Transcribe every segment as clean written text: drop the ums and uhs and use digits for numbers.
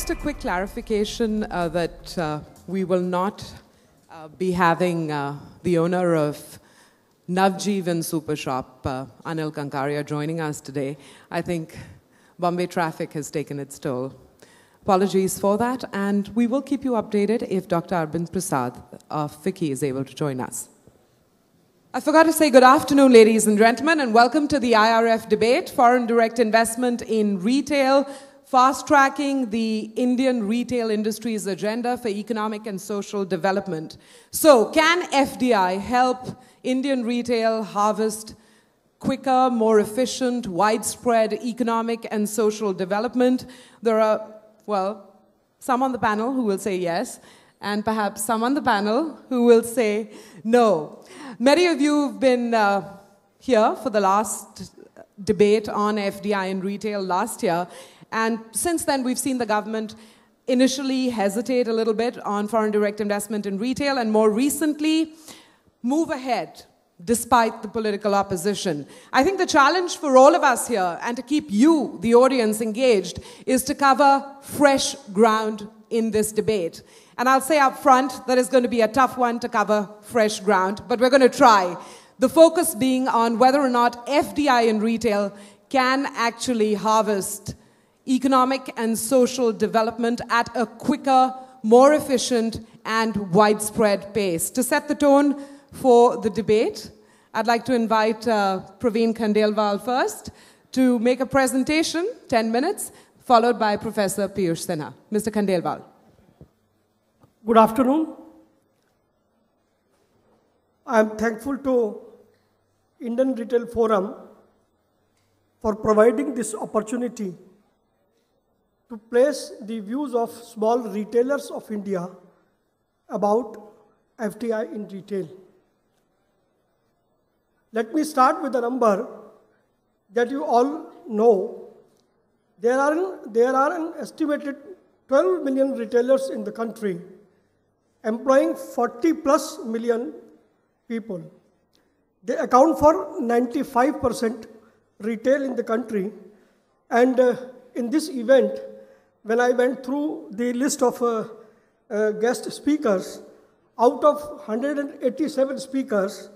Just a quick clarification that we will not be having the owner of Navjeevan Super Shop, Anil Kankaria, joining us today. I think Bombay traffic has taken its toll. Apologies for that, and we will keep you updated if Dr. Arvind Prasad of FICCI is able to join us. I forgot to say good afternoon, ladies and gentlemen, and welcome to the IRF debate, Foreign Direct Investment in Retail, fast-tracking the Indian retail industry's agenda for economic and social development. So, can FDI help Indian retail harvest quicker, more efficient, widespread economic and social development? There are, well, some on the panel who will say yes, and perhaps some on the panel who will say no. Many of you have been here for the last debate on FDI in retail last year, and since then we've seen the government initially hesitate a little bit on foreign direct investment in retail, and more recently move ahead despite the political opposition. I think the challenge for all of us here, and to keep you, the audience, engaged, is to cover fresh ground in this debate. And I'll say up front that it's going to be a tough one to cover fresh ground, but we're going to try. The focus being on whether or not FDI in retail can actually harvest economic and social development at a quicker, more efficient, and widespread pace. To set the tone for the debate, I'd like to invite Praveen Khandelwal first to make a presentation, 10 minutes, followed by Professor Piyush Sinha. Mr. Khandelwal. Good afternoon. I am thankful to Indian Retail Forum for providing this opportunity to place the views of small retailers of India about FDI in retail. Let me start with a number that you all know. There are an estimated 12 million retailers in the country, employing 40+ million people. They account for 95% retail in the country. And in this event, when I went through the list of guest speakers, out of 187 speakers,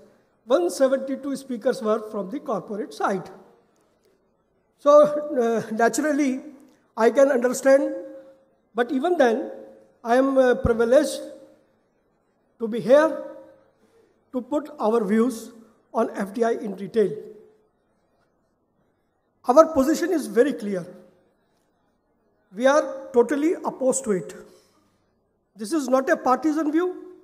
172 speakers were from the corporate side. So naturally, I can understand, but even then, I am privileged to be here to put our views on FDI in retail. Our position is very clear. We are totally opposed to it. This is not a partisan view.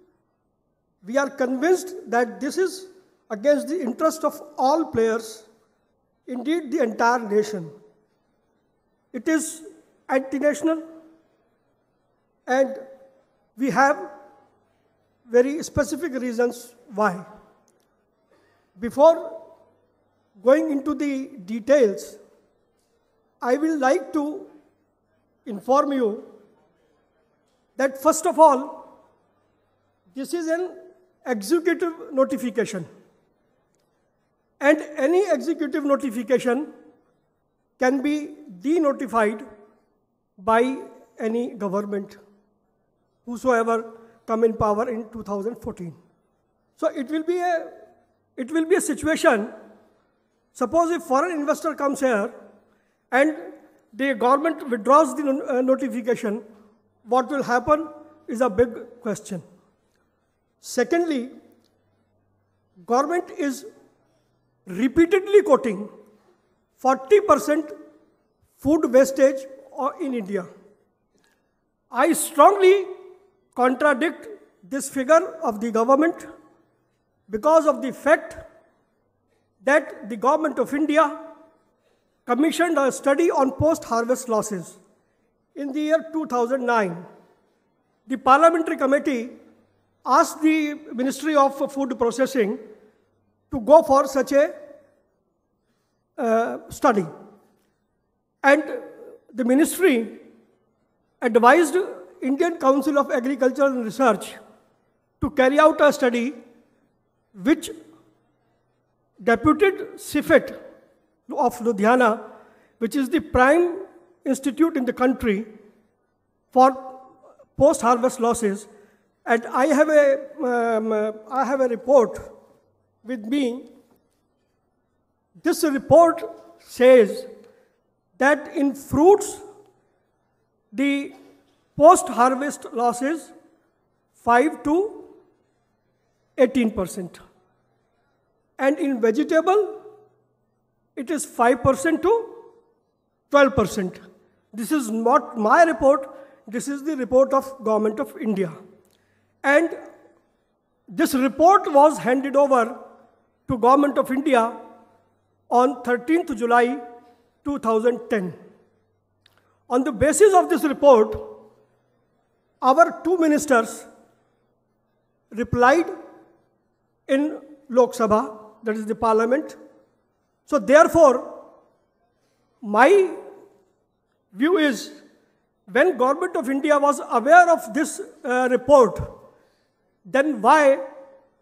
We are convinced that this is against the interest of all players, indeed the entire nation. It is anti-national, and we have very specific reasons why. Before going into the details, I will like to inform you that first of all, this is an executive notification. And any executive notification can be denotified by any government, whosoever come in power in 2014. So it will be a situation. Suppose if foreign investor comes here and the government withdraws the notification, what will happen is a big question. Secondly, government is repeatedly quoting 40% food wastage in India. I strongly contradict this figure of the government because of the fact that the government of India commissioned a study on post-harvest losses in the year 2009. The parliamentary committee asked the Ministry of Food Processing to go for such a study. And the ministry advised Indian Council of Agriculture and Research to carry out a study which deputed CIFET of Ludhiana, which is the prime institute in the country, for post-harvest losses. And I have a report with me. This report says that in fruits, the post-harvest losses 5 to 18%. And in vegetable, it is 5% to 12%. This is not my report, this is the report of Government of India. And this report was handed over to Government of India on 13th July 2010. On the basis of this report, our two ministers replied in Lok Sabha, that is the parliament. So therefore, my view is, when Government of India was aware of this report, then why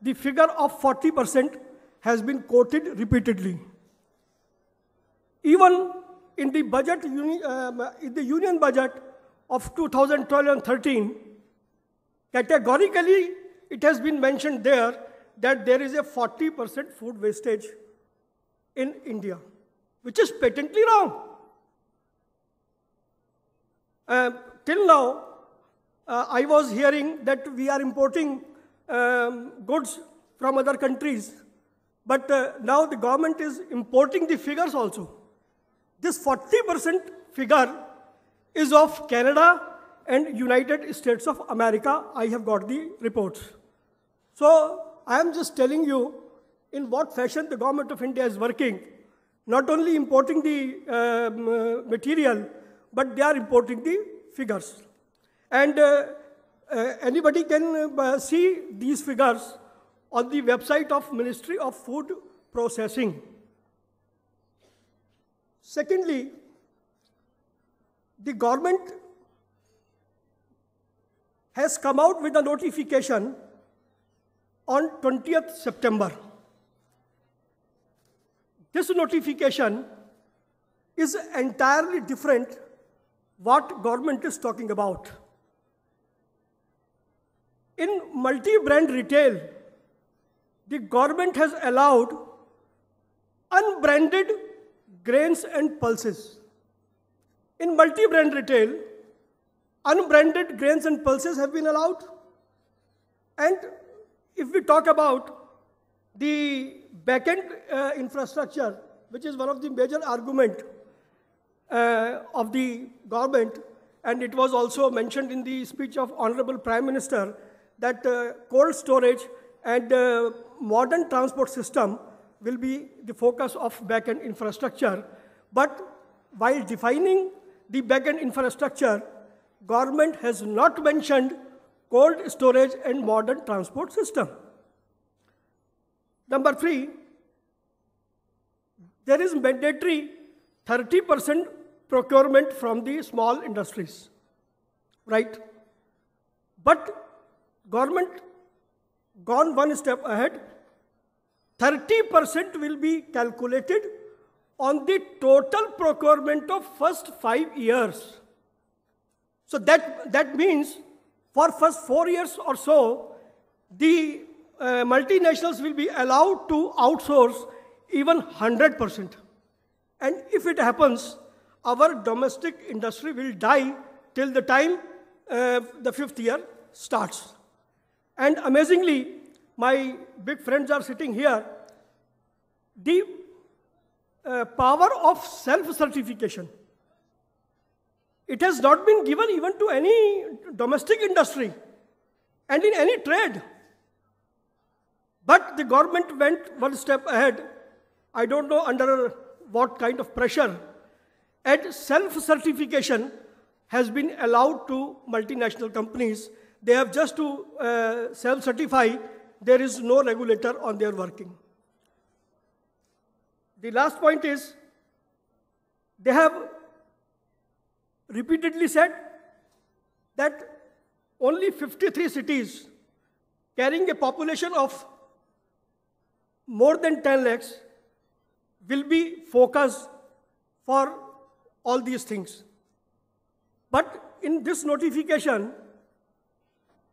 the figure of 40% has been quoted repeatedly? Even in the budget, in the union budget of 2012 and 13, categorically it has been mentioned there that there is a 40% food wastage in India, which is patently wrong. Till now, I was hearing that we are importing goods from other countries, but now the government is importing the figures also. This 40% figure is of Canada and United States of America. I have got the reports. So I am just telling you in what fashion the Government of India is working, not only importing the material, but they are importing the figures. And anybody can see these figures on the website of Ministry of Food Processing. Secondly, the government has come out with a notification on 20th September. This notification is entirely different what government is talking about. In multi-brand retail, the government has allowed unbranded grains and pulses. In multi-brand retail, unbranded grains and pulses have been allowed. And if we talk about the back-end infrastructure, which is one of the major arguments of the government, and it was also mentioned in the speech of Honorable Prime Minister, that cold storage and modern transport system will be the focus of back-end infrastructure. But while defining the back-end infrastructure, government has not mentioned cold storage and modern transport system. Number 3, there is mandatory 30% procurement from the small industries, right? But government gone one step ahead. 30% will be calculated on the total procurement of first 5 years. So that means for first 4 years or so, the multinationals will be allowed to outsource even 100%. And if it happens, our domestic industry will die till the time the 5th year starts. And amazingly, my big friends are sitting here, the power of self-certification, it has not been given even to any domestic industry and in any trade. But the government went one step ahead. I don't know under what kind of pressure. And self-certification has been allowed to multinational companies. They have just to self-certify. There is no regulator on their working. The last point is, they have repeatedly said that only 53 cities carrying a population of more than 10 lakhs will be focused for all these things. But in this notification,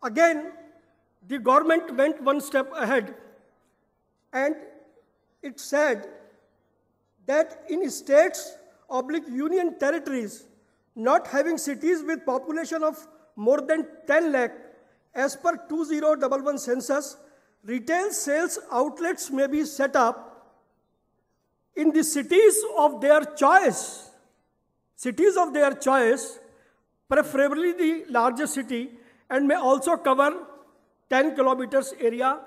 again, the government went one step ahead, and it said that in states / union territories not having cities with population of more than 10 lakh, as per 2011 census, retail sales outlets may be set up in the cities of their choice. Cities of their choice, preferably the largest city, and may also cover 10 kilometers area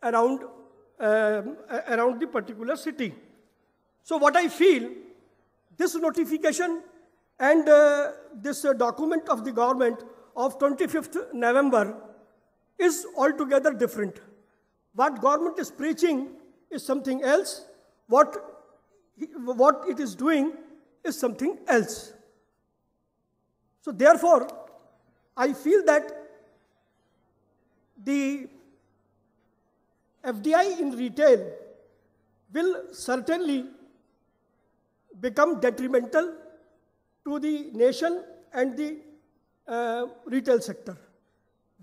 around the particular city. So what I feel, this notification and this document of the government of 25th November is altogether different. What government is preaching is something else. What it is doing is something else. So therefore, I feel that the FDI in retail will certainly become detrimental to the nation and the retail sector.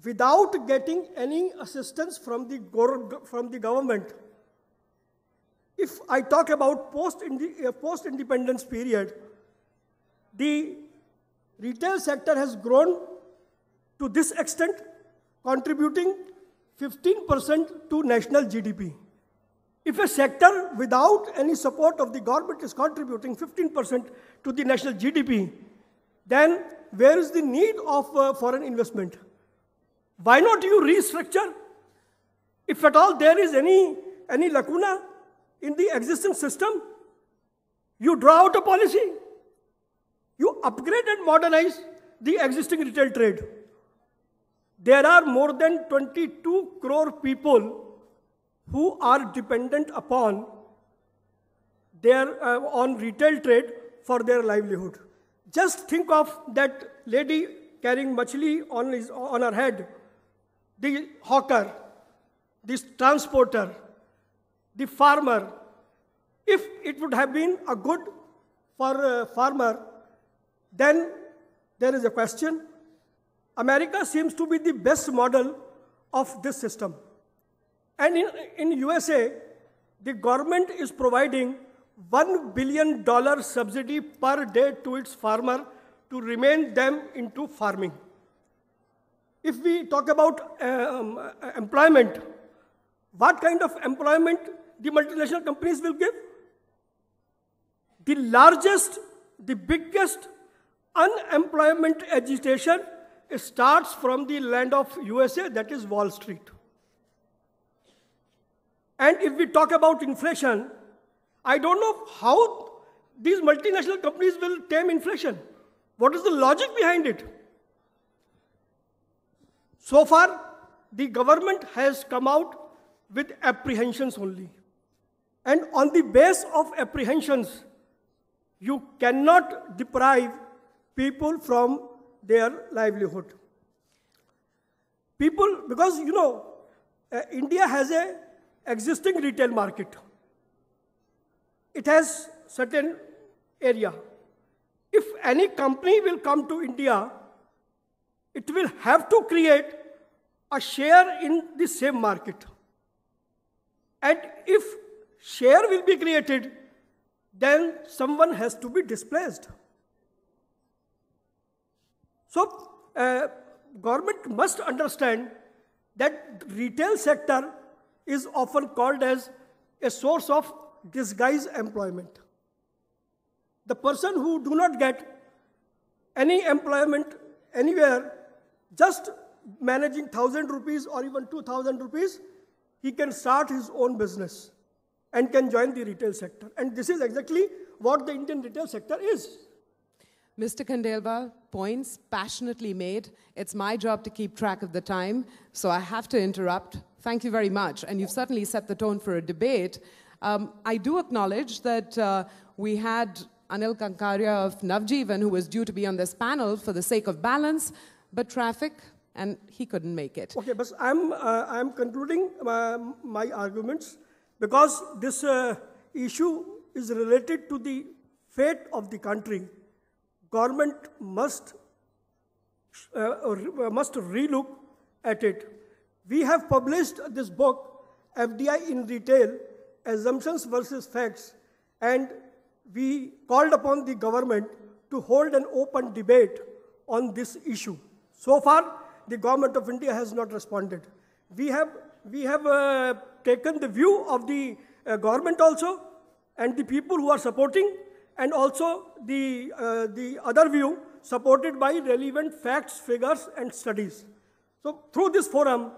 Without getting any assistance from the government, if I talk about post-independence period, the retail sector has grown to this extent, contributing 15% to national GDP. If a sector without any support of the government is contributing 15% to the national GDP, then where is the need of foreign investment? Why not you restructure? If at all there is any lacuna in the existing system, you draw out a policy. You upgrade and modernize the existing retail trade. There are more than 22 crore people who are dependent upon on retail trade for their livelihood. Just think of that lady carrying machli on her head, the hawker, the transporter, the farmer. If it would have been a good for a farmer, then there is a question. America seems to be the best model of this system. And in USA, the government is providing $1 billion subsidy per day to its farmer to remain them into farming. If we talk about employment, what kind of employment the multinational companies will give? The largest, the biggest unemployment agitation starts from the land of USA, that is Wall Street. And if we talk about inflation, I don't know how these multinational companies will tame inflation. What is the logic behind it? So far, the government has come out with apprehensions only. And on the base of apprehensions, you cannot deprive people from their livelihood. People, because India has an existing retail market. It has certain area. If any company will come to India, it will have to create a share in the same market. And if share will be created, then someone has to be displaced. So, government must understand that retail sector is often called as a source of disguised employment. The person who do not get any employment anywhere, just managing 1,000 rupees or even 2,000 rupees, he can start his own business and can join the retail sector. And this is exactly what the Indian retail sector is. Mr. Khandelwal, points passionately made. It's my job to keep track of the time, so I have to interrupt. Thank you very much. And you've certainly set the tone for a debate. I do acknowledge that we had Anil Kankaria of Navjeevan, who was due to be on this panel for the sake of balance, but traffic, and he couldn't make it. Okay, but I'm concluding my arguments because this issue is related to the fate of the country. Government must must relook at it. We have published this book, FDI in Retail, Assumptions versus Facts, and we called upon the government to hold an open debate on this issue. So far, the government of India has not responded. We have taken the view of the government also, and the people who are supporting, and also the other view supported by relevant facts, figures, and studies. So through this forum,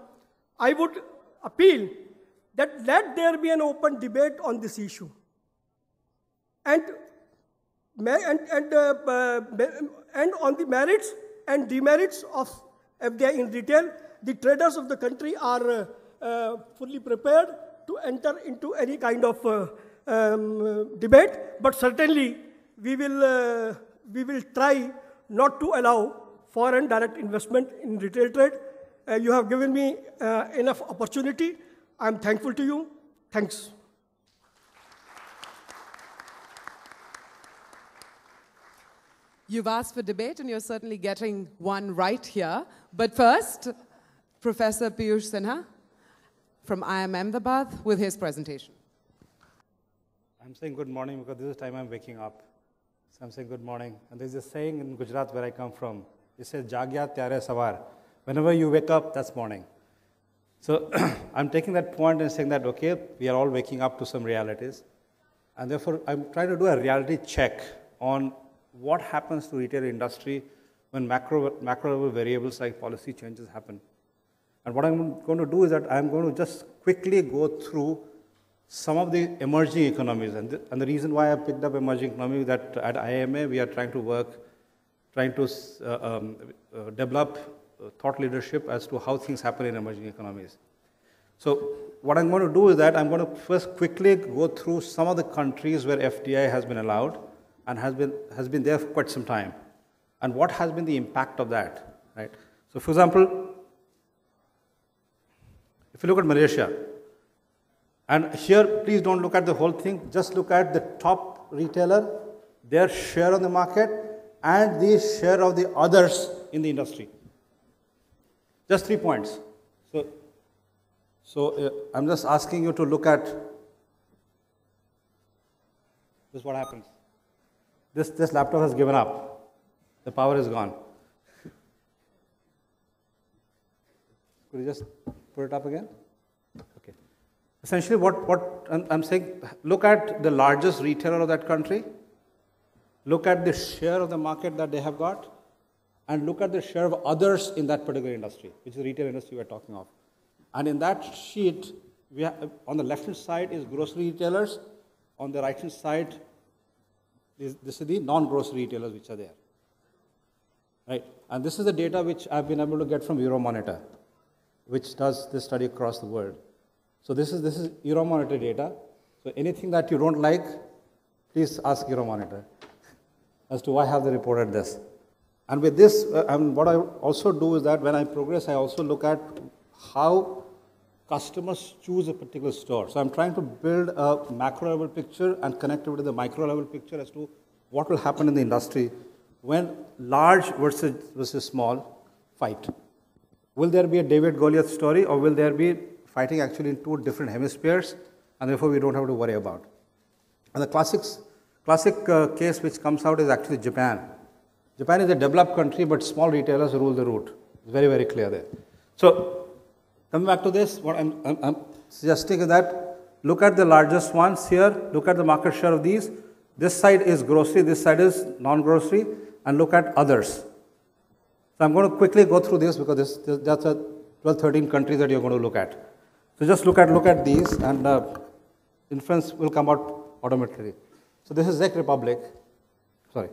I would appeal that let there be an open debate on this issue. And on the merits and demerits of FDI in retail, the traders of the country are fully prepared to enter into any kind of debate, but certainly we will try not to allow foreign direct investment in retail trade. You have given me enough opportunity. I'm thankful to you. Thanks. You've asked for debate, and you're certainly getting one right here. But first, Professor Piyush Sinha from IIM Ahmedabad with his presentation. I'm saying good morning because this is the time I'm waking up. So I'm saying good morning. And there's a saying in Gujarat where I come from. It says, Jagya tyare savar. Whenever you wake up, that's morning. So I'm taking that point and saying that, okay, we are all waking up to some realities. And therefore, I'm trying to do a reality check on what happens to retail industry when macro level variables like policy changes happen. And what I'm going to do is that I'm going to just quickly go through some of the emerging economies. And the reason why I picked up emerging economy is that at IMA, we are trying to develop thought leadership as to how things happen in emerging economies. So what I'm going to do is that I'm going to first quickly go through some of the countries where FDI has been allowed and has been there for quite some time, and what has been the impact of that, right? So for example, if you look at Malaysia, and here please don't look at the whole thing, just look at the top retailer, their share of the market, and the share of the others in the industry. Just 3 points. So I'm just asking you to look at this. What happens? This laptop has given up. The power is gone. Could you just put it up again? Okay. Essentially, what I'm saying, look at the largest retailer of that country. Look at the share of the market that they have got, and look at the share of others in that particular industry, which is the retail industry we're talking of. And in that sheet, we have, on the left-hand side is grocery retailers. On the right-hand side, this is the non-grocery retailers which are there. Right? And this is the data which I've been able to get from Euromonitor, which does this study across the world. So this is Euromonitor data. So anything that you don't like, please ask Euromonitor as to why have they reported this. And with this, what I also do is that when I progress, I also look at how customers choose a particular store. So I'm trying to build a macro level picture and connect it with the micro level picture as to what will happen in the industry when large versus small fight. Will there be a David Goliath story, or will there be fighting actually in two different hemispheres, and therefore we don't have to worry about? And the classic case which comes out is actually Japan. Japan is a developed country, but small retailers rule the route. It's very, very clear there. So coming back to this, what I'm suggesting is that look at the largest ones here, look at the market share of these. This side is grocery, this side is non-grocery, and look at others. So I'm going to quickly go through this because that's a 12, 13 countries that you're going to look at. So just look at these, and inference will come out automatically. So this is Czech Republic. Sorry.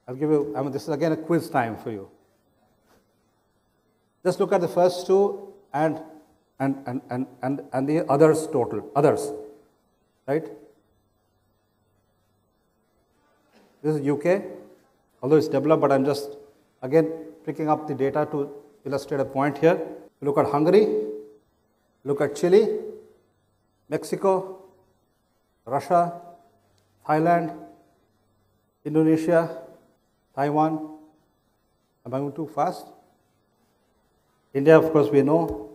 I'll give you, this is again a quiz time for you. Just look at the first two and the others total, others, right? This is UK, although it's developed, but I'm just, again, picking up the data to illustrate a point here. Look at Hungary, look at Chile, Mexico, Russia, Thailand, Indonesia, Taiwan, Am I moving too fast? India, of course, we know.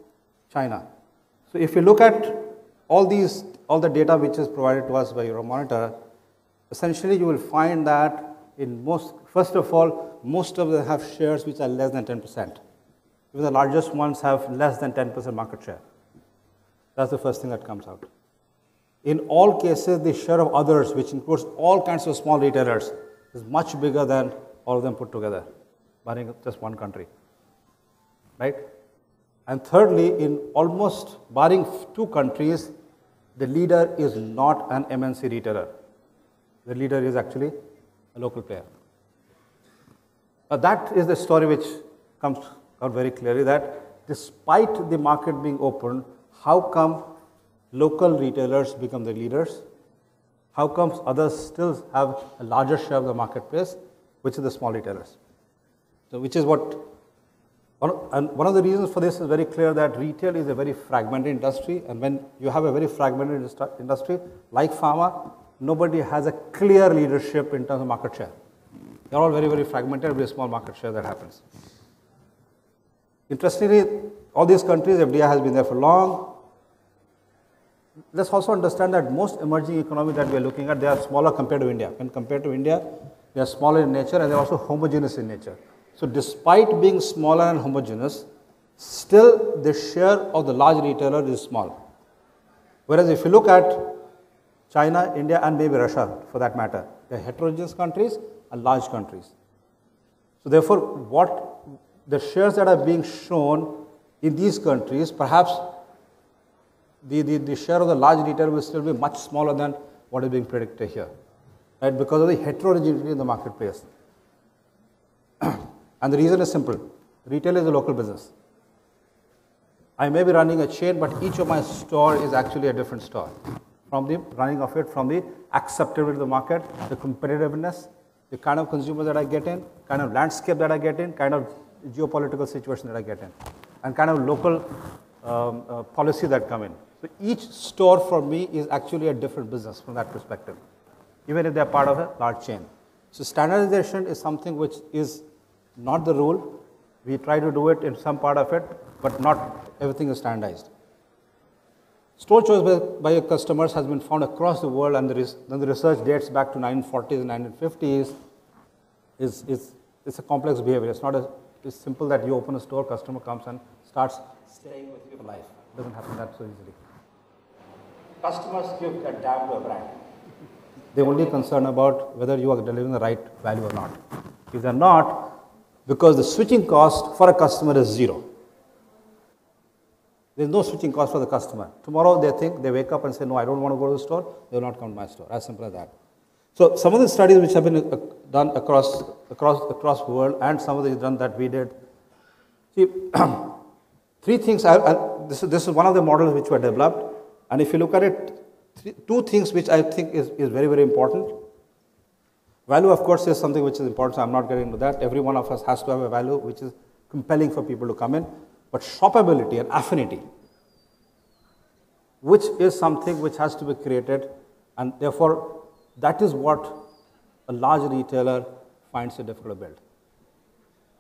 China. So if you look at all the data which is provided to us by Euromonitor, essentially you will find that first of all, most of them have shares which are less than 10%. Even the largest ones have less than 10% market share. That's the first thing that comes out. In all cases, the share of others, which includes all kinds of small retailers, is much bigger than all of them put together, barring just one country. Right? And thirdly, in almost barring 2 countries, the leader is not an MNC retailer. The leader is actually a local player. But that is the story which comes out very clearly, that despite the market being open, how come local retailers become the leaders? How come others still have a larger share of the marketplace, which is the small retailers? So which is what, and one of the reasons for this is very clear, that retail is a very fragmented industry, and when you have a very fragmented industry like pharma, nobody has a clear leadership in terms of market share. They're all very, very fragmented, very small market share that happens. Interestingly, all these countries, FDI has been there for long. Let's also understand that most emerging economies that we are looking at, they are smaller compared to India. When compared to India, they are smaller in nature and they are also homogeneous in nature. So despite being smaller and homogeneous, still the share of the large retailer is small. Whereas if you look at China, India, and maybe Russia for that matter, they are heterogeneous countries and large countries. So therefore, what the shares that are being shown in these countries, perhaps the share of the large retailer will still be much smaller than what is being predicted here, right? Because of the heterogeneity in the marketplace. And the reason is simple. Retail is a local business. I may be running a chain, but each of my store is actually a different store. From the running of it, from the acceptability of the market, the competitiveness, the kind of consumer that I get in, kind of landscape that I get in, kind of geopolitical situation that I get in, and kind of local policy that come in. So each store for me is actually a different business from that perspective, even if they are part of a large chain. So standardization is something which is not the rule. We try to do it in some part of it, but not everything is standardized. Store choice by your customers has been found across the world, and the research dates back to 1940s and 1950s. It's a complex behavior. It's not it's simple that you open a store, customer comes and starts staying with you for life. It doesn't happen that so easily. Customers give a damn to a brand. They're only concerned about whether you are delivering the right value or not. If they're not, because the switching cost for a customer is zero. There's no switching cost for the customer. Tomorrow they wake up and say, no, I don't want to go to the store, they will not come to my store. As simple as that. So some of the studies which have been done across the world, and some of the done that we did, see, 3 things, this is one of the models which were developed, and if you look at it, 2 things which I think is very, very important. Value, of course, is something which is important, so I'm not getting into that. Every one of us has to have a value which is compelling for people to come in. But shoppability and affinity, which is something which has to be created, and therefore that is what a large retailer finds it difficult to build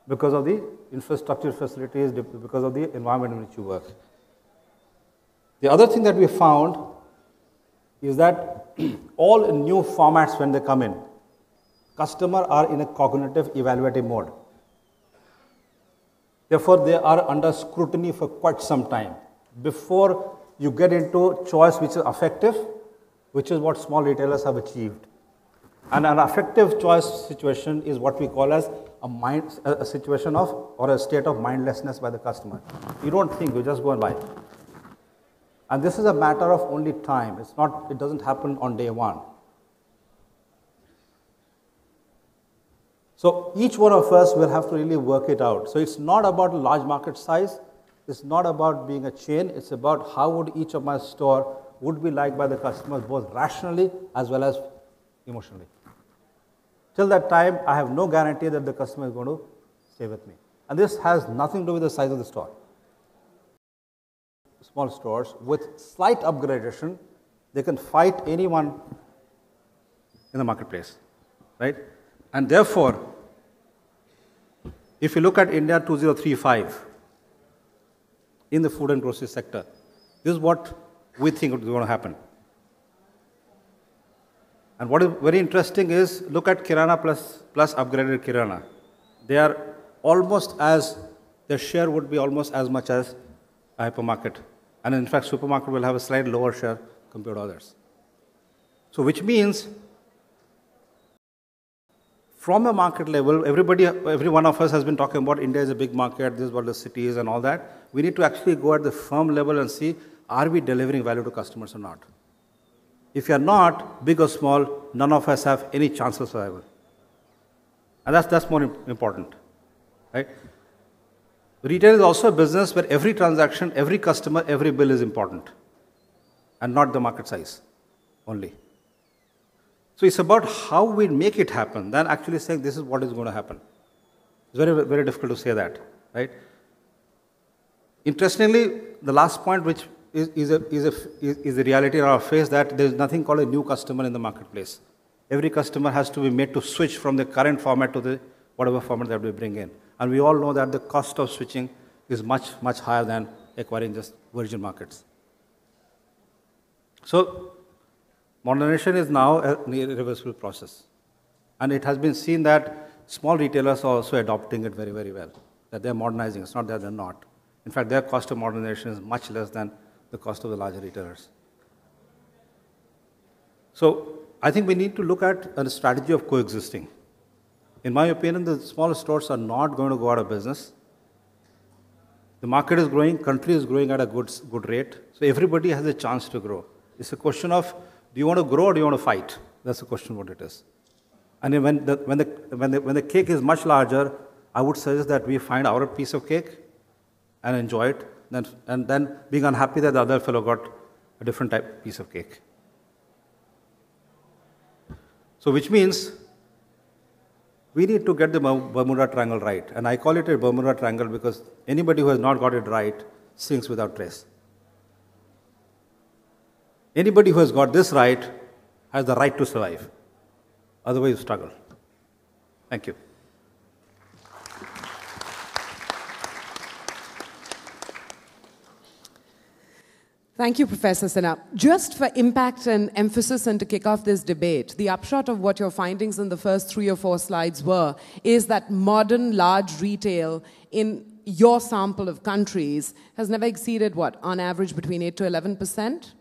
because of the infrastructure facilities, because of the environment in which you work. The other thing that we found is that all new formats, when they come in, customers are in a cognitive evaluative mode. Therefore, they are under scrutiny for quite some time before you get into choice which is effective, which is what small retailers have achieved. And an effective choice situation is what we call as a situation of, or a state of mindlessness by the customer. You don't think, you just go and buy. And this is a matter of only time. It doesn't happen on day one. So each one of us will have to really work it out. So it's not about a large market size. It's not about being a chain. It's about how would each of my store would be liked by the customers, both rationally as well as emotionally. Till that time, I have no guarantee that the customer is going to stay with me. And this has nothing to do with the size of the store. Small stores with slight upgradation, they can fight anyone in the marketplace, right? And therefore, If you look at India 2035 in the food and grocery sector, this is what we think is going to happen. And what is very interesting is, look at Kirana plus upgraded Kirana. They are almost as, their share would be almost as much as a hypermarket. And in fact, supermarket will have a slightly lower share compared to others. So which means, from a market level, every one of us has been talking about India is a big market, this is what the city is and all that. We need to actually go at the firm level and see, are we delivering value to customers or not? If you are not, big or small, none of us have any chance of survival. And that's more important, right? Retail is also a business where every transaction, every customer, every bill is important, and not the market size only. So it's about how we make it happen than actually saying this is what is going to happen. It's very, very difficult to say that, right? Interestingly, the last point, which is a reality in our face, that there is nothing called a new customer in the marketplace. Every customer has to be made to switch from the current format to the whatever format that we bring in. And we all know that the cost of switching is much, much higher than acquiring just virgin markets. So modernization is now an irreversible process. And it has been seen that small retailers are also adopting it very, very well, that they're modernizing. It's not that they're not. In fact, their cost of modernization is much less than the cost of the larger retailers. So I think we need to look at a strategy of coexisting. In my opinion, the smaller stores are not going to go out of business. The market is growing, country is growing at a good rate, so everybody has a chance to grow. It's a question of, do you want to grow or do you want to fight? That's the question what it is. And then when the cake is much larger, I would suggest that we find our piece of cake and enjoy it, and then being unhappy that the other fellow got a different type piece of cake. So which means we need to get the Bermuda Triangle right. And I call it a Bermuda Triangle because anybody who has not got it right sinks without trace. Anybody who has got this right has the right to survive. Otherwise, you struggle. Thank you. Thank you, Professor Sinha. Just for impact and emphasis and to kick off this debate, the upshot of what your findings in the first 3 or 4 slides were is that modern large retail in your sample of countries has never exceeded what, on average between 8 to 11%?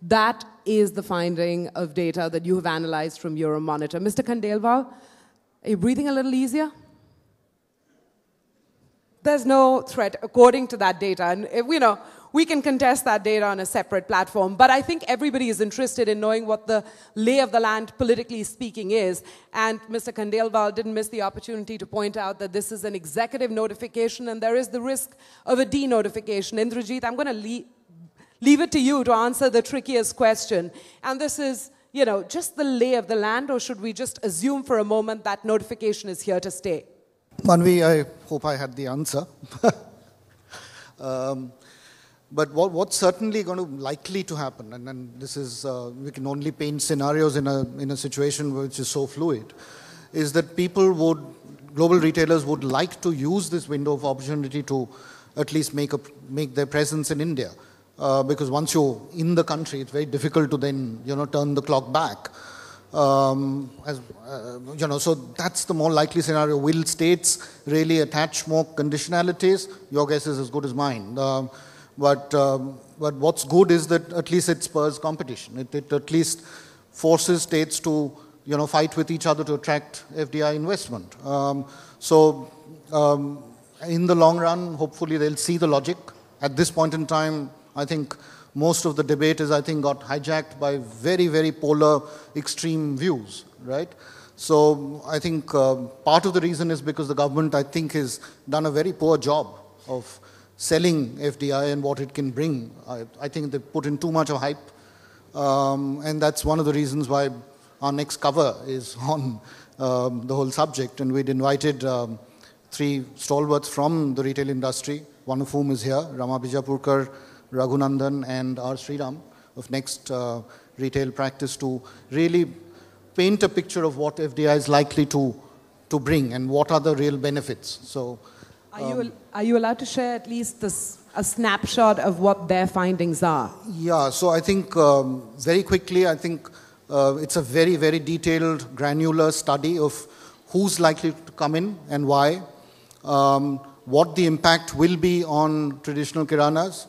That is the finding of data that you have analyzed from Euromonitor. Mr. Khandelwal, are you breathing a little easier? There's no threat according to that data. And we can contest that data on a separate platform, but I think everybody is interested in knowing what the lay of the land, politically speaking, is. And Mr. Khandelwal didn't miss the opportunity to point out that this is an executive notification and there is the risk of a de-notification. Indrajit, I'm going to leave it to you to answer the trickiest question. And this is, just the lay of the land, or should we just assume for a moment that notification is here to stay? Manvi, I hope I had the answer. But what's certainly going to likely to happen, and this is, we can only paint scenarios in a situation which is so fluid, is that global retailers would like to use this window of opportunity to at least make their presence in India. Because once you're in the country, it's very difficult to then, turn the clock back. So that's the more likely scenario. Will states really attach more conditionalities? Your guess is as good as mine. But what's good is that at least it spurs competition. It at least forces states to, fight with each other to attract FDI investment. In the long run, hopefully they'll see the logic. At this point in time, I think most of the debate got hijacked by very, very polar, extreme views, right? So I think part of the reason is because the government, I think, has done a very poor job of selling FDI and what it can bring. I think they put in too much of hype. And that's one of the reasons why our next cover is on the whole subject. And we'd invited 3 stalwarts from the retail industry, one of whom is here, Rama Bijapurkar, Raghunandan, and R. Sriram of Next Retail Practice, to really paint a picture of what FDI is likely to to bring, and what are the real benefits? So, are you allowed to share at least a snapshot of what their findings are? yeah, so I think very quickly, I think it's a very, very detailed, granular study of who's likely to come in and why, what the impact will be on traditional kiranas,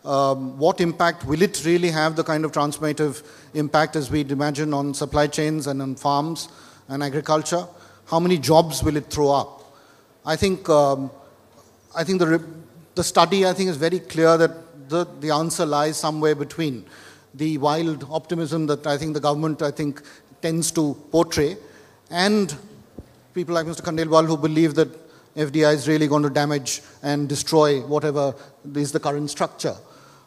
what impact will it really have, the kind of transformative impact as we'd imagine on supply chains and on farms and agriculture, how many jobs will it throw up? I think the study, I think, is very clear that the answer lies somewhere between the wild optimism that I think the government, tends to portray, and people like Mr. Khandelwal who believe that FDI is really going to damage and destroy whatever is the current structure.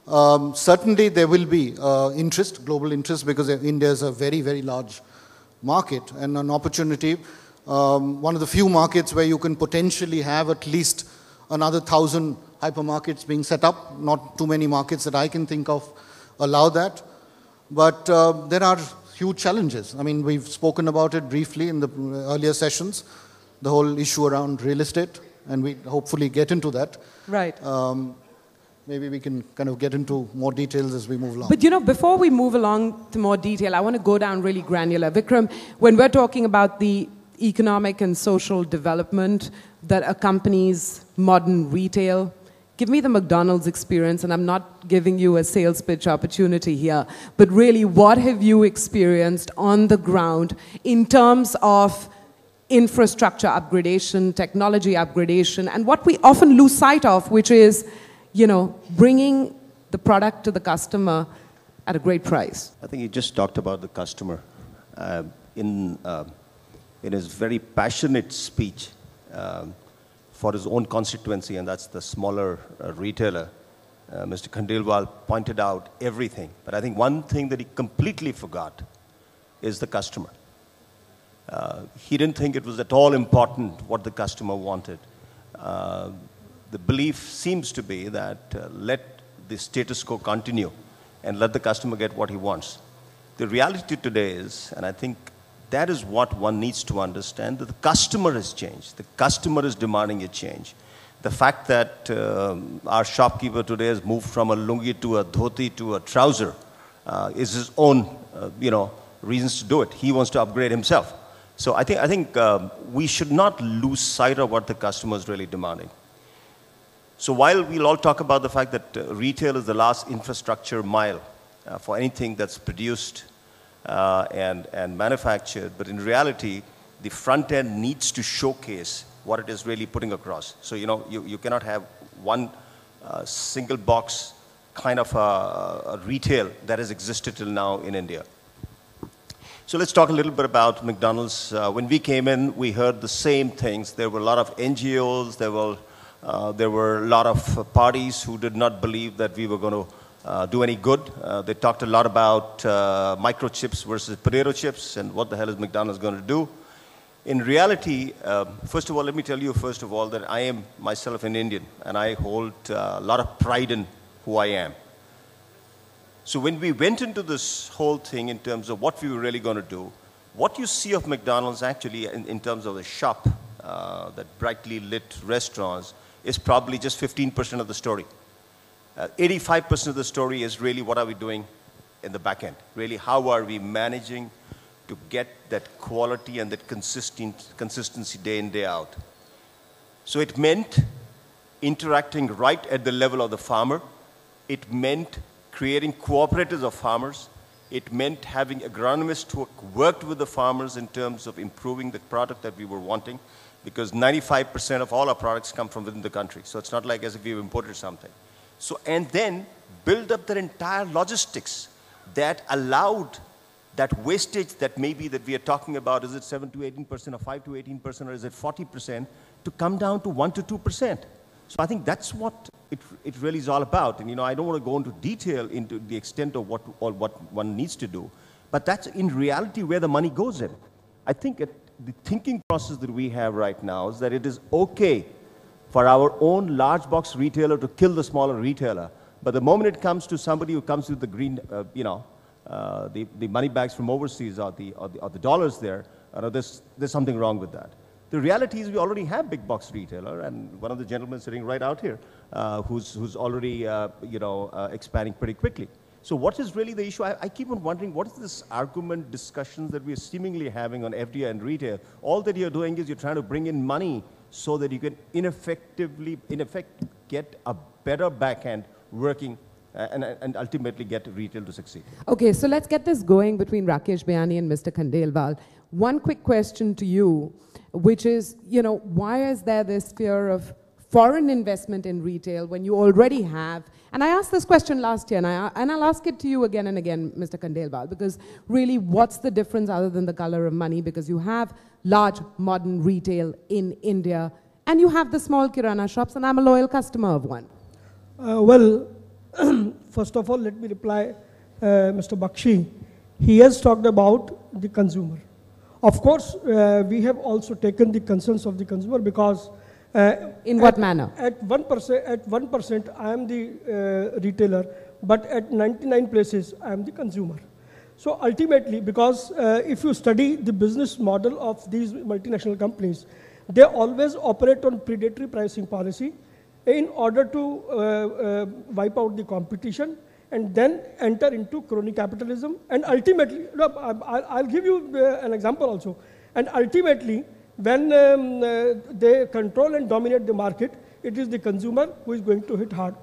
Certainly there will be interest, global interest, because India is a very, very large market and an opportunity. One of the few markets where you can potentially have at least another 1,000 hypermarkets being set up. Not too many markets that I can think of allow that. But there are huge challenges. I mean, we've spoken about it briefly in the earlier sessions, the whole issue around real estate, and we hopefully get into that. Right. Maybe we can kind of get into more details as we move along. But before we move along to more detail, I want to go down really granular. Vikram, when we're talking about the economic and social development that accompanies modern retail, give me the McDonald's experience, and I'm not giving you a sales pitch opportunity here, but really, what have you experienced on the ground in terms of infrastructure upgradation, technology upgradation, and what we often lose sight of, which is bringing the product to the customer at a great price? I think you just talked about the customer in his very passionate speech for his own constituency, and that's the smaller retailer. Mr. Khandelwal pointed out everything, but I think one thing that he completely forgot is the customer. He didn't think it was at all important what the customer wanted. The belief seems to be that let the status quo continue and let the customer get what he wants. The reality today is, and I think that is what one needs to understand, that the customer has changed. The customer is demanding a change. The fact that our shopkeeper today has moved from a lungi to a dhoti to a trouser is his own, reasons to do it. He wants to upgrade himself. So I think we should not lose sight of what the customer is really demanding. So while we'll all talk about the fact that retail is the last infrastructure mile for anything that's produced and manufactured, but in reality, the front end needs to showcase what it is really putting across. So, you cannot have one single box kind of a retail that has existed till now in India. So let's talk a little bit about McDonald's. When we came in, we heard the same things. There were a lot of NGOs, there were a lot of parties who did not believe that we were going to do any good. They talked a lot about microchips versus potato chips and what the hell is McDonald's going to do. In reality, first of all, let me tell you first of all that I am myself an Indian and I hold a lot of pride in who I am. So when we went into this whole thing in terms of what we were really going to do, what you see of McDonald's actually in terms of the shop, that brightly lit restaurants, is probably just 15% of the story. 85% of the story is really what are we doing in the back end. Really, how are we managing to get that quality and that consistency day in, day out. So it meant interacting right at the level of the farmer. It meant creating cooperatives of farmers. It meant having agronomists who worked with the farmers in terms of improving the product that we were wanting, because 95% of all our products come from within the country. So it's not like as if we've imported something. So, and then build up their entire logistics that allowed that wastage that maybe that we are talking about, is it 7 to 18% or 5 to 18% or is it 40%, to come down to 1 to 2%. So I think that's what it really is all about. And I don't want to go into detail into the extent of what one needs to do, but that's in reality where the money goes in. I think the thinking process that we have right now is that it is okay for our own large box retailer to kill the smaller retailer, but the moment it comes to somebody who comes with the green, the money bags from overseas or the dollars there, there's something wrong with that. The reality is we already have big box retailer, and one of the gentlemen sitting right out here, who's already expanding pretty quickly. So what is really the issue? I keep on wondering, what is this argument discussions that we are seemingly having on FDI and retail? All that you're doing is you're trying to bring in money so that you can in effect, get a better backhand working and ultimately get retail to succeed. Okay, so let's get this going between Rakesh Bayani and Mr. Khandelwal. One quick question to you, which is, why is there this fear of foreign investment in retail when you already have, and I asked this question last year, and I'll ask it to you again and again, Mr. Khandelwal, because really, what's the difference other than the color of money? Because you have large modern retail in India, and you have the small kirana shops, and I'm a loyal customer of one. First of all, let me reply Mr. Bakshi. He has talked about the consumer. Of course, we have also taken the concerns of the consumer because in what manner? At 1%, I am the retailer, but at 99 places, I am the consumer. So ultimately, because if you study the business model of these multinational companies, they always operate on predatory pricing policy in order to wipe out the competition and then enter into crony capitalism. And ultimately, I'll give you an example also. And ultimately, when they control and dominate the market, it is the consumer who is going to hit hard.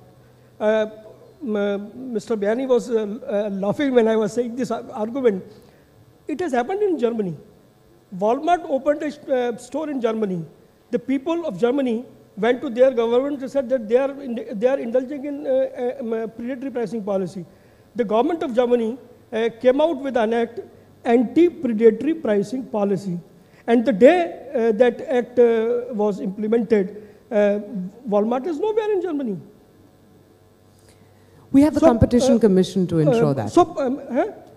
Mr. Bayani was laughing when I was saying this argument. It has happened in Germany. Walmart opened a store in Germany. The people of Germany went to their government and said that they are indulging in predatory pricing policy. The government of Germany came out with an act, anti-predatory pricing policy. And the day that act was implemented, Walmart is nowhere in Germany. We have the Competition Commission to ensure that.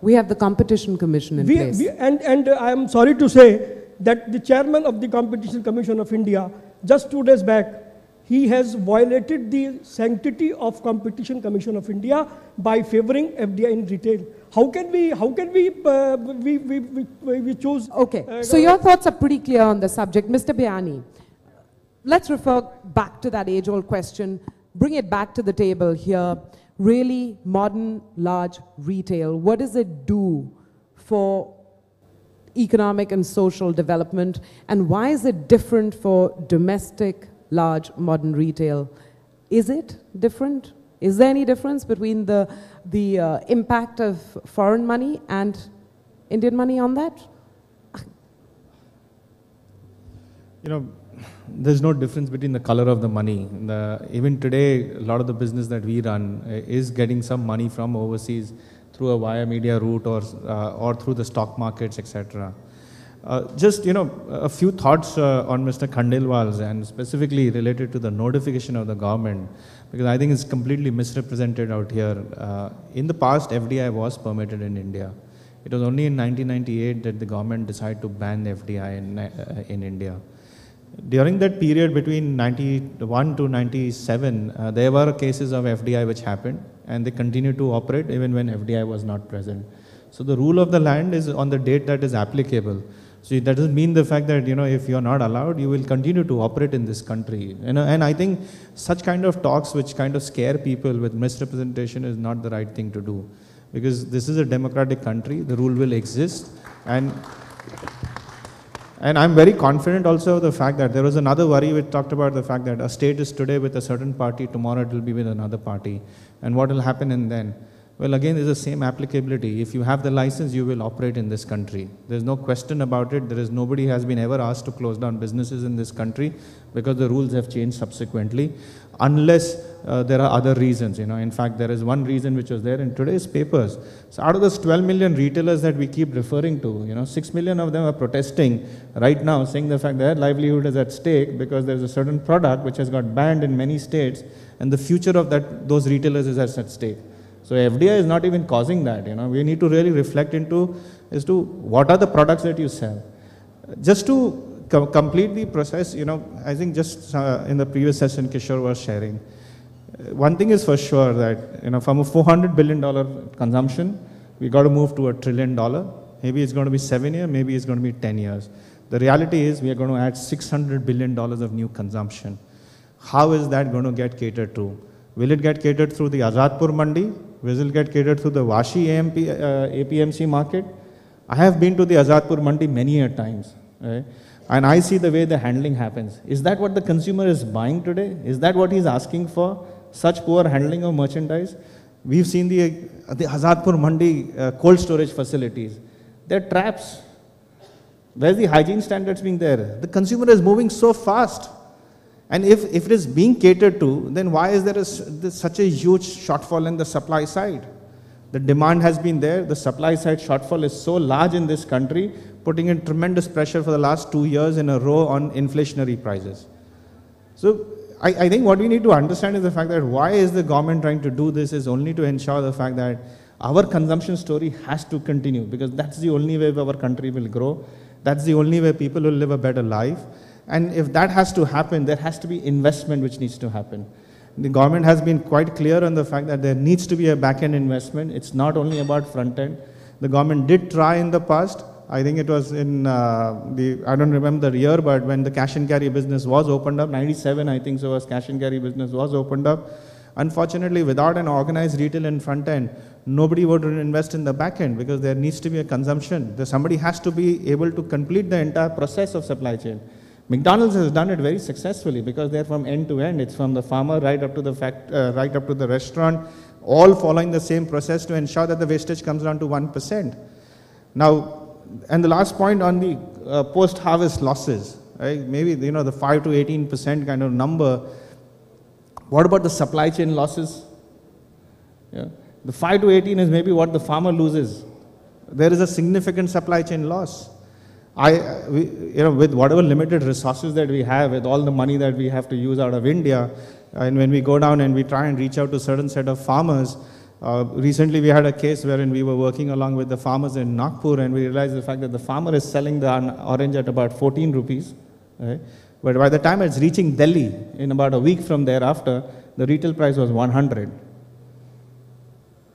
We have the Competition Commission in place. And I am sorry to say that the chairman of the Competition Commission of India, just 2 days back, he has violated the sanctity of Competition Commission of India by favoring FDI in retail. How can we choose? Okay, so your thoughts are pretty clear on the subject. Mr. Bayani, let's refer back to that age-old question, bring it back to the table here. Really modern, large retail, what does it do for economic and social development, and why is it different for domestic, large, modern retail? Is it different? Is there any difference between the impact of foreign money and Indian money on that? There's no difference between the color of the money. Even today, a lot of the business that we run is getting some money from overseas through a wire media route or through the stock markets, etc. Just a few thoughts on Mr. Khandelwal's and specifically related to the notification of the government, because I think it's completely misrepresented out here. In the past, FDI was permitted in India. It was only in 1998 that the government decided to ban the FDI in India. During that period between 91 to 97, there were cases of FDI which happened, and they continued to operate even when FDI was not present. So the rule of the land is on the date that is applicable. So that doesn't mean the fact that, if you're not allowed, you will continue to operate in this country. And I think such kind of talks which kind of scare people with misrepresentation is not the right thing to do. Because this is a democratic country, the rule will exist. And I'm very confident also of the fact that there was another worry which talked about the fact that a state is today with a certain party, tomorrow it will be with another party. And what will happen in then? Well, again, there's the same applicability. If you have the license, you will operate in this country. There's no question about it. Nobody has been ever asked to close down businesses in this country because the rules have changed subsequently, unless there are other reasons. In fact, there is one reason which was there in today's papers. So out of those 12 million retailers that we keep referring to, 6 million of them are protesting right now, saying the fact their livelihood is at stake because there's a certain product which has got banned in many states, and the future of those retailers is at stake. So FDI is not even causing that. We need to really reflect as to what are the products that you sell. Just to complete the process, I think just in the previous session Kishore was sharing. One thing is for sure that from a $400 billion consumption, we got to move to $1 trillion. Maybe it's going to be 7 years, maybe it's going to be 10 years. The reality is we are going to add $600 billion of new consumption. How is that going to get catered to? Will it get catered through the Azadpur Mandi? Will it get catered through the Vashi APMC market? I have been to the Azadpur Mandi many a times, right? And I see the way the handling happens. Is that what the consumer is buying today? Is that what he's asking for? Such poor handling of merchandise? We've seen the Azadpur Mandi cold storage facilities. They're traps. Where's the hygiene standards being there? The consumer is moving so fast. And if it is being catered to, then why is there such a huge shortfall in the supply side? The demand has been there. The supply side shortfall is so large in this country, putting in tremendous pressure for the last 2 years in a row on inflationary prices. So I think what we need to understand is the fact that why is the government trying to do this is only to ensure the fact that our consumption story has to continue, because that's the only way our country will grow. That's the only way people will live a better life. And if that has to happen, there has to be investment which needs to happen. The government has been quite clear on the fact that there needs to be a back-end investment. It's not only about front-end. The government did try in the past. I think it was in I don't remember the year, but when the cash and carry business was opened up, 97 I think so was cash and carry business was opened up. Unfortunately, without an organized retail and front end, nobody would invest in the back end because there needs to be a consumption. Somebody has to be able to complete the entire process of supply chain. McDonald's has done it very successfully because they're from end to end. It's from the farmer right up to the restaurant, all following the same process to ensure that the wastage comes down to 1%. Now, and the last point on the post-harvest losses, right? Maybe the 5 to 18% kind of number. What about the supply chain losses? Yeah. The 5 to 18 is maybe what the farmer loses. There is a significant supply chain loss. With whatever limited resources that we have, with all the money that we have to use out of India, and when we go down and we try and reach out to a certain set of farmers, recently we had a case wherein we were working along with the farmers in Nagpur, and we realized the fact that the farmer is selling the orange at about 14 rupees, right? But by the time it's reaching Delhi, in about a week from thereafter, the retail price was 100.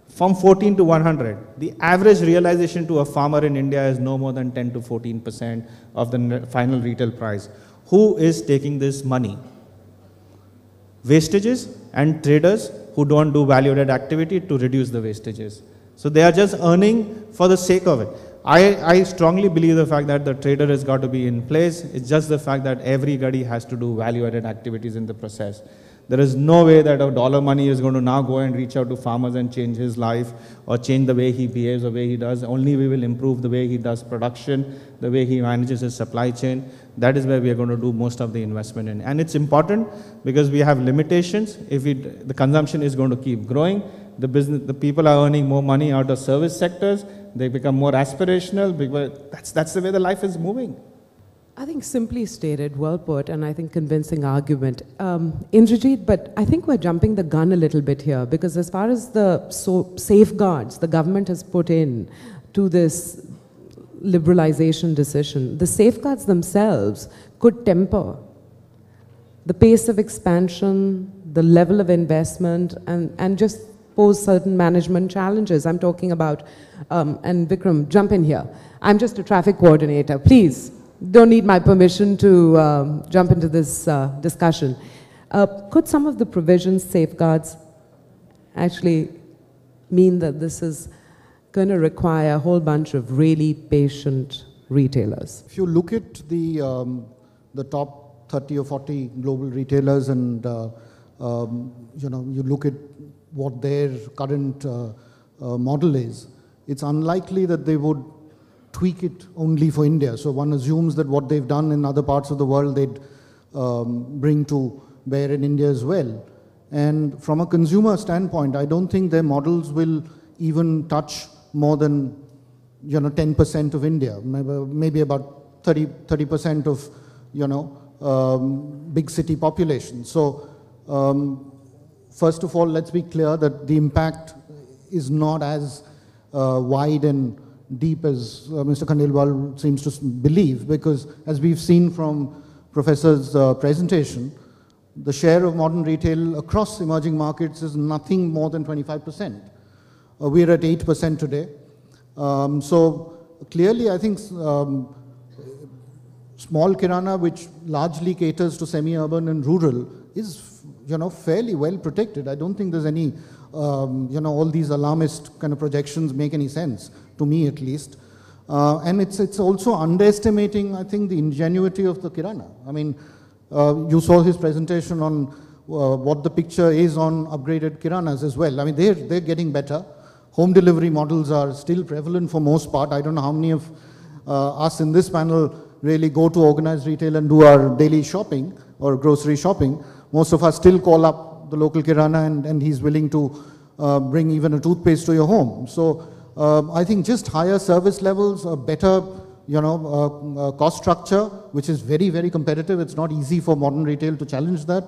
From 14 to 100. The average realization to a farmer in India is no more than 10 to 14% of the final retail price. Who is taking this money? Wastages and traders who don't do value-added activity to reduce the wastages. So they are just earning for the sake of it. I strongly believe the fact that the trader has got to be in place. It's just the fact that everybody has to do value-added activities in the process. There is no way that a dollar money is going to now go and reach out to farmers and change his life or change the way he behaves, the way he does. Only we will improve the way he does production, the way he manages his supply chain. That is where we are going to do most of the investment in. And it's important because we have limitations. If the consumption is going to keep growing, the people are earning more money out of service sectors. They become more aspirational because that's the way the life is moving. I think simply stated, well put, and I think convincing argument. Indrajit, but I think we're jumping the gun a little bit here, because as far as the safeguards the government has put in to this liberalization decision, the safeguards themselves could temper the pace of expansion, the level of investment, and just pose certain management challenges. I'm talking about, and Vikram, jump in here. I'm just a traffic coordinator, please. Don't need my permission to jump into this discussion. Could some of the provisions, safeguards, actually mean that this is going to require a whole bunch of really patient retailers? If you look at the top 30 or 40 global retailers and you look at what their current model is, it's unlikely that they would tweak it only for India. So one assumes that what they've done in other parts of the world, they'd bring to bear in India as well. And from a consumer standpoint, I don't think their models will even touch more than 10% of India, maybe about 30% of big city population. So first of all, let's be clear that the impact is not as wide and deep as Mr. Khandelwal seems to believe, because as we've seen from Professor's presentation, the share of modern retail across emerging markets is nothing more than 25%. We're at 8% today. So clearly, I think small kirana, which largely caters to semi-urban and rural, is, fairly well protected. I don't think there's any, all these alarmist kind of projections make any sense, to me at least. And it's also underestimating, I think, the ingenuity of the kirana. I mean, you saw his presentation on what the picture is on upgraded kiranas as well. I mean, they're getting better. Home delivery models are still prevalent for most part. I don't know how many of us in this panel really go to organized retail and do our daily shopping or grocery shopping. Most of us still call up the local kirana and he's willing to bring even a toothpaste to your home. So I think just higher service levels, a better cost structure, which is very, very competitive. It's not easy for modern retail to challenge that.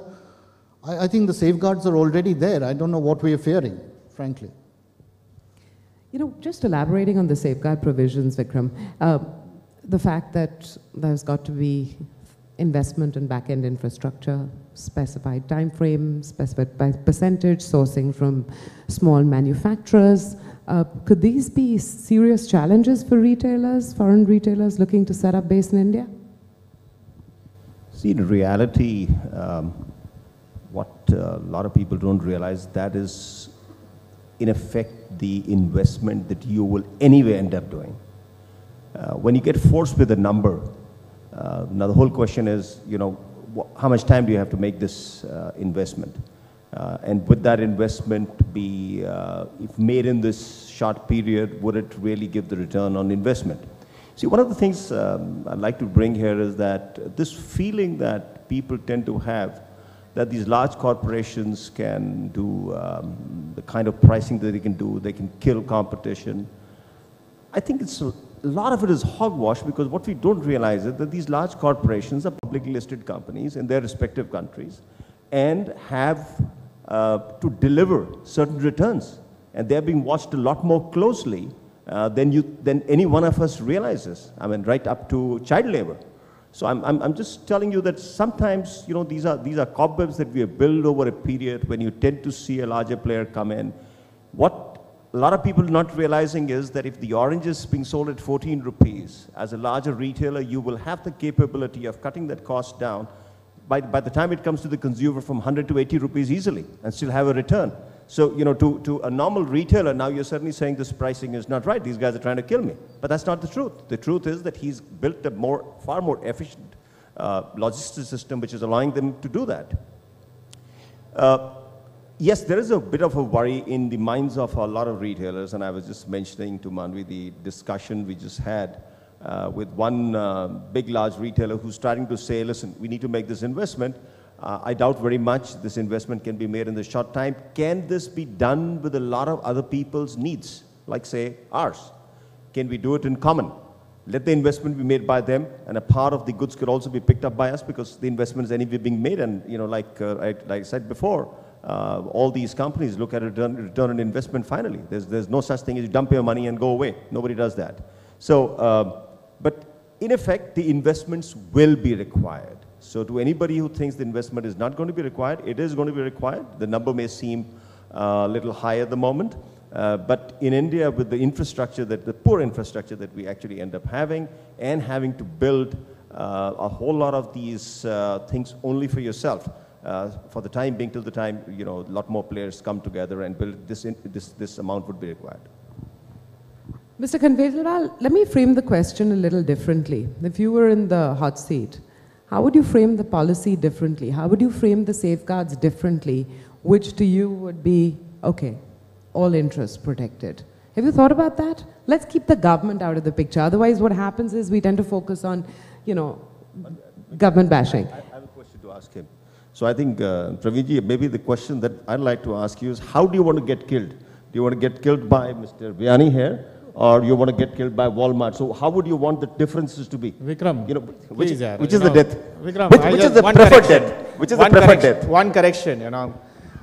I think the safeguards are already there. I don't know what we are fearing, frankly. Just elaborating on the safeguard provisions, Vikram, the fact that there's got to be investment in back-end infrastructure, specified time frame, specified by percentage, sourcing from small manufacturers. Could these be serious challenges for retailers, foreign retailers looking to set up base in India? See, in reality, what a lot of people don't realize, that is, in effect, the investment that you will anyway end up doing. When you get forced with a number, now the whole question is, how much time do you have to make this investment? And would that investment be, if made in this short period, would it really give the return on investment? See, one of the things I'd like to bring here is that this feeling that people tend to have that these large corporations can do the kind of pricing that they can kill competition. I think a lot of it is hogwash, because what we don't realize is that these large corporations are publicly listed companies in their respective countries and have to deliver certain returns. And they're being watched a lot more closely than any one of us realizes. I mean, right up to child labor. So I'm just telling you that sometimes, these are cobwebs that we have built over a period when you tend to see a larger player come in. What a lot of people are not realizing is that if the orange is being sold at 14 rupees, as a larger retailer, you will have the capability of cutting that cost down by the time it comes to the consumer from 100 to 80 rupees easily and still have a return. So, to a normal retailer, now you're certainly saying this pricing is not right. These guys are trying to kill me. But that's not the truth. The truth is that he's built a far more efficient logistics system, which is allowing them to do that. Yes, there is a bit of a worry in the minds of a lot of retailers, and I was just mentioning to Manvi the discussion we just had with one big, large retailer who's starting to say, listen, we need to make this investment. I doubt very much this investment can be made in the short time. Can this be done with a lot of other people's needs, like, say, ours? Can we do it in common? Let the investment be made by them, and a part of the goods could also be picked up by us, because the investment is anyway being made. And, like I said before, all these companies look at return on investment finally. There's no such thing as you dump your money and go away. Nobody does that. So, but in effect, the investments will be required. So to anybody who thinks the investment is not going to be required, it is going to be required. The number may seem a little high at the moment, but in India, with the infrastructure, the poor infrastructure that we actually end up having, and having to build a whole lot of these things only for yourself, for the time being, till the time a lot more players come together and build this amount would be required. Mr. Khandelwal, let me frame the question a little differently. If you were in the hot seat, how would you frame the policy differently? How would you frame the safeguards differently, which to you would be, okay, all interests protected? Have you thought about that? Let's keep the government out of the picture. Otherwise, what happens is we tend to focus on, government bashing. I have a question to ask him. So I think, Praveenji, maybe the question that I'd like to ask you is, how do you want to get killed? Do you want to get killed by Mr. Vyani here? Or you want to get killed by Walmart? So how would you want the differences to be? Vikram, which is the death? Vikram, which is the preferred death? Which is the preferred death? One correction,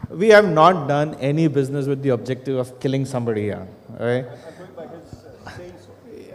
we have not done any business with the objective of killing somebody here. Right?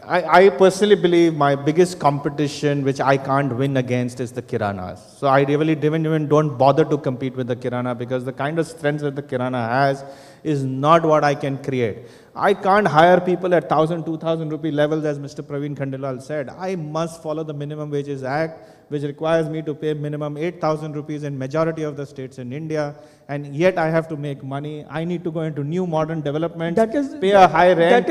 I personally believe my biggest competition, which I can't win against, is the Kiranas. So I really don't bother to compete with the Kirana, because the kind of strength that the Kirana has is not what I can create. I can't hire people at 1,000, 2,000 rupee levels, as Mr. Praveen Khandelwal said. I must follow the Minimum Wages Act, which requires me to pay minimum 8,000 rupees in majority of the states in India, and yet I have to make money. I need to go into new modern developments, pay a high rent,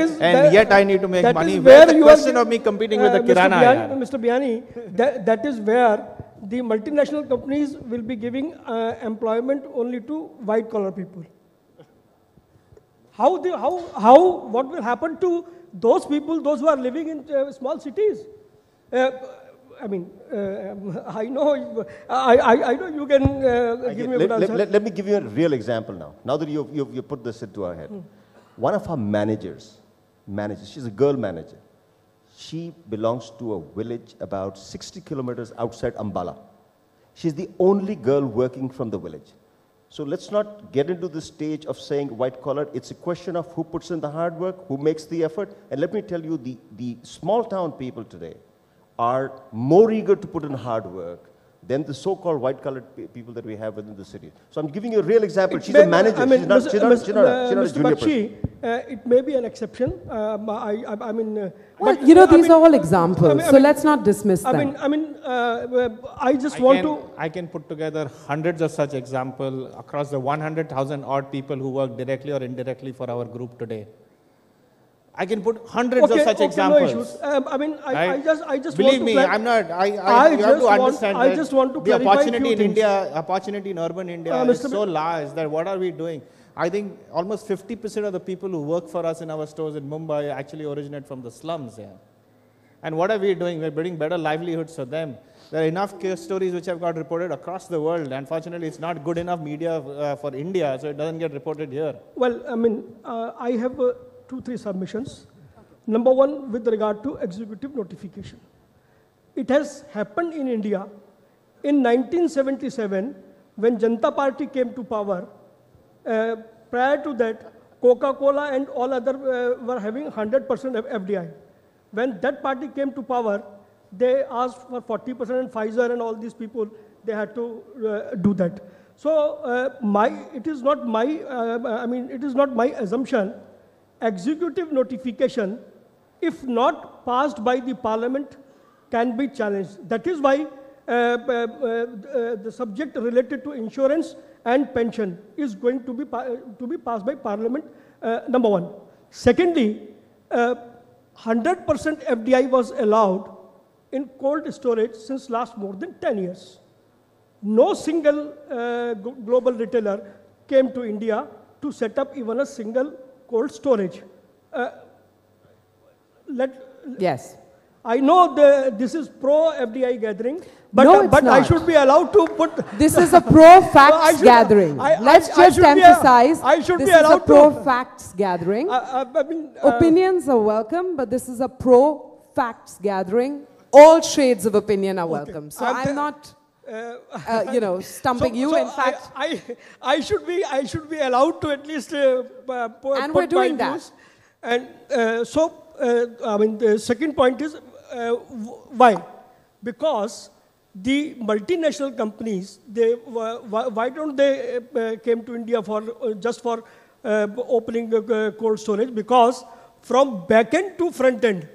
yet I need to make money. Where's the question of me competing with the Kirana? Mr. Biyani, that is where the multinational companies will be giving employment only to white-collar people. What will happen to those people, those who are living in small cities? I mean, I know you can give me a good answer. Let me give you a real example now. Now that you put this into our head. One of our managers, she's a girl manager. She belongs to a village about 60 kilometers outside Ambala. She's the only girl working from the village. So let's not get into the stage of saying white collar. It's a question of who puts in the hard work, who makes the effort. And let me tell you, the small town people today are more eager to put in hard work than the so-called white-collared people that we have within the city. So I'm giving you a real example. She's a manager. I mean, she's not a junior person. It may be an exception. I mean... these are all examples, so let's not dismiss them. I just want to... I can put together hundreds of such examples across the 100,000 odd people who work directly or indirectly for our group today. I can put hundreds of such examples. No issues. I just believe want me, to I'm not. You have to understand I just want to the opportunity in things. India, opportunity in urban India is so large that what are we doing? I think almost 50% of the people who work for us in our stores in Mumbai actually originate from the slums here. And what are we doing? We're building better livelihoods for them. There are enough case stories which have got reported across the world. Unfortunately, it's not good enough media for India, so it doesn't get reported here. Well, I have 2-3 submissions. Number one, with regard to executive notification. It has happened in India in 1977 when Janata Party came to power. Prior to that, Coca-Cola and all other were having 100% of FDI. When that party came to power, they asked for 40%, and Pfizer and all these people, they had to do that. So it is not my assumption. Executive notification, if not passed by the parliament, can be challenged. That is why the subject related to insurance and pension is going to be passed by parliament, number one. Secondly, 100% FDI was allowed in cold storage since last more than 10 years. No single global retailer came to India to set up even a single cold storage. Yes. I know this is pro-FDI gathering, but, no, but I should be allowed to put... This is a pro-facts gathering. Let's just emphasize this is a pro-facts gathering. Opinions are welcome, but this is a pro-facts gathering. All shades of opinion are welcome. So I'm not... stumping you. In fact, I should be allowed to at least and we're doing that. And the second point is why? Because the multinational companies, why don't they came to India just for opening cold storage? Because from back end to front end,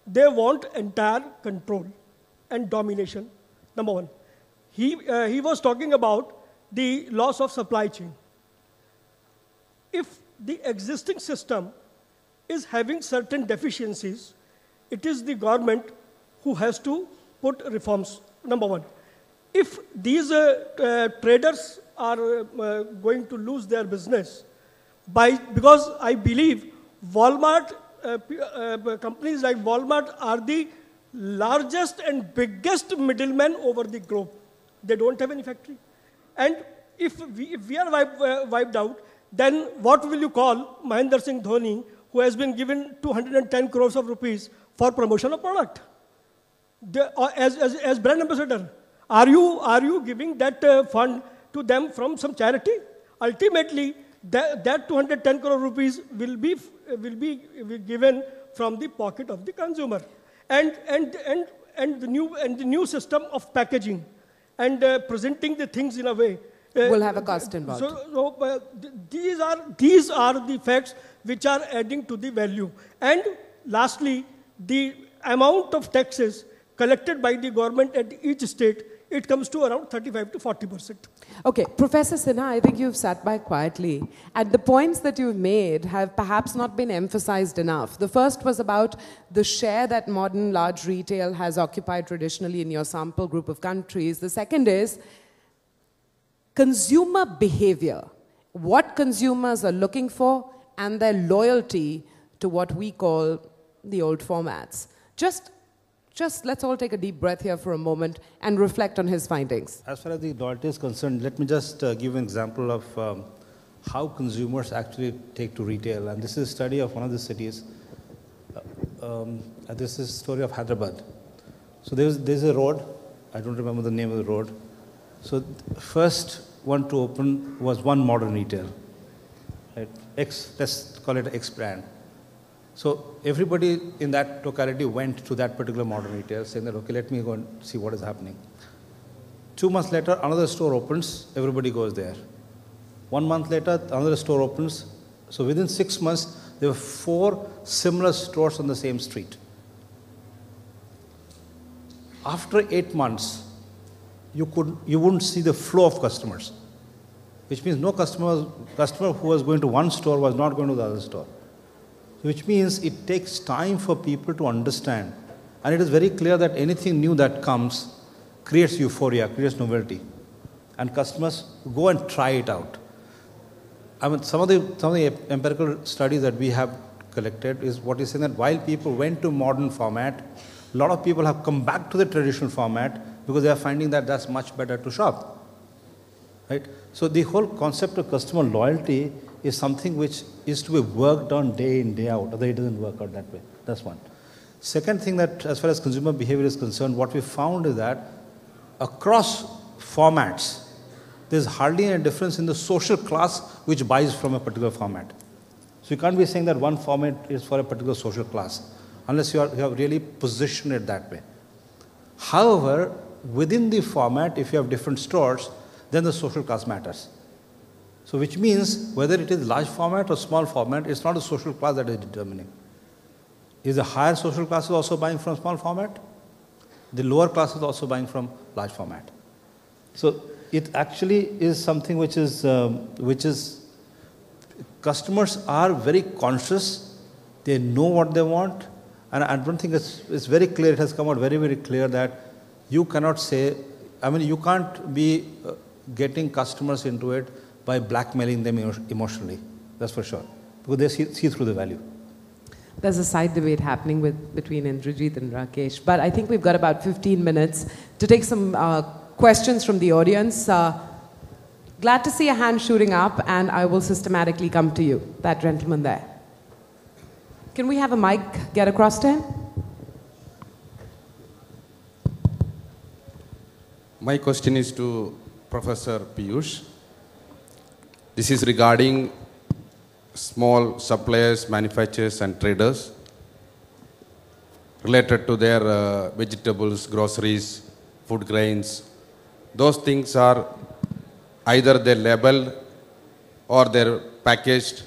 they want entire control and domination. Number one. He was talking about the loss of supply chain. If the existing system is having certain deficiencies, it is the government who has to put reforms, number one. If these traders are going to lose their business, because I believe Walmart, companies like Walmart are the largest and biggest middlemen over the globe. They don't have any factory. And if we are wiped out, then what will you call Mahendra Singh Dhoni, who has been given 210 crores of rupees for promotion of product? As brand ambassador, are you giving that fund to them from some charity? Ultimately, that 210 crore rupees will be given from the pocket of the consumer. And the new system of packaging and presenting the things in a way, will have a cost involved. These are the facts which are adding to the value. And lastly, the amount of taxes collected by the government at each state, it comes to around 35 to 40%. Okay, Professor Sinha, I think you've sat by quietly. And the points that you've made have perhaps not been emphasized enough. The first was about the share that modern large retail has occupied traditionally in your sample group of countries. The second is consumer behavior, what consumers are looking for, and their loyalty to what we call the old formats. Just let's all take a deep breath here for a moment and reflect on his findings. As far as the loyalty is concerned, let me just give an example of how consumers actually take to retail. And this is a study of one of the cities. This is a story of Hyderabad. So there's a road. I don't remember the name of the road. So the first one to open was one modern retail. Right? Let's call it X brand. So everybody in that locality went to that particular modern retail saying that, okay, let me go and see what is happening. 2 months later, another store opens, everybody goes there. 1 month later, another store opens. So within 6 months, there were 4 similar stores on the same street. After 8 months, you wouldn't see the flow of customers, which means no customer who was going to one store was not going to the other store. Which means it takes time for people to understand. And it is very clear that anything new that comes creates euphoria, creates novelty. And customers go and try it out. I mean, some of the empirical studies that we have collected is what is saying that while people went to modern format, a lot of people have come back to the traditional format because they are finding that that's much better to shop. Right? So the whole concept of customer loyalty is something which is to be worked on day in, day out, otherwise it doesn't work out that way. That's one. Second thing that as far as consumer behavior is concerned, what we found is that across formats, there's hardly any difference in the social class which buys from a particular format. So you can't be saying that one format is for a particular social class, unless you have really positioned it that way. However, within the format, if you have different stores, then the social class matters. So which means whether it is large format or small format, it's not the social class that is determining. Is the higher social class also buying from small format? The lower class is also buying from large format. So it actually is something which is customers are very conscious. They know what they want. And I don't think it's very clear. It has come out very, very clear that you cannot say, I mean, you can't be getting customers into it by blackmailing them emotionally. That's for sure. Because they see through the value. There's a side debate happening between Indrajit and Rakesh. But I think we've got about 15 minutes to take some questions from the audience. Glad to see a hand shooting up, and I will systematically come to you. That gentleman there. Can we have a mic get across to him? My question is to Professor Piyush. This is regarding small suppliers, manufacturers and traders related to their vegetables, groceries, food grains. Those things are either they're labeled or they're packaged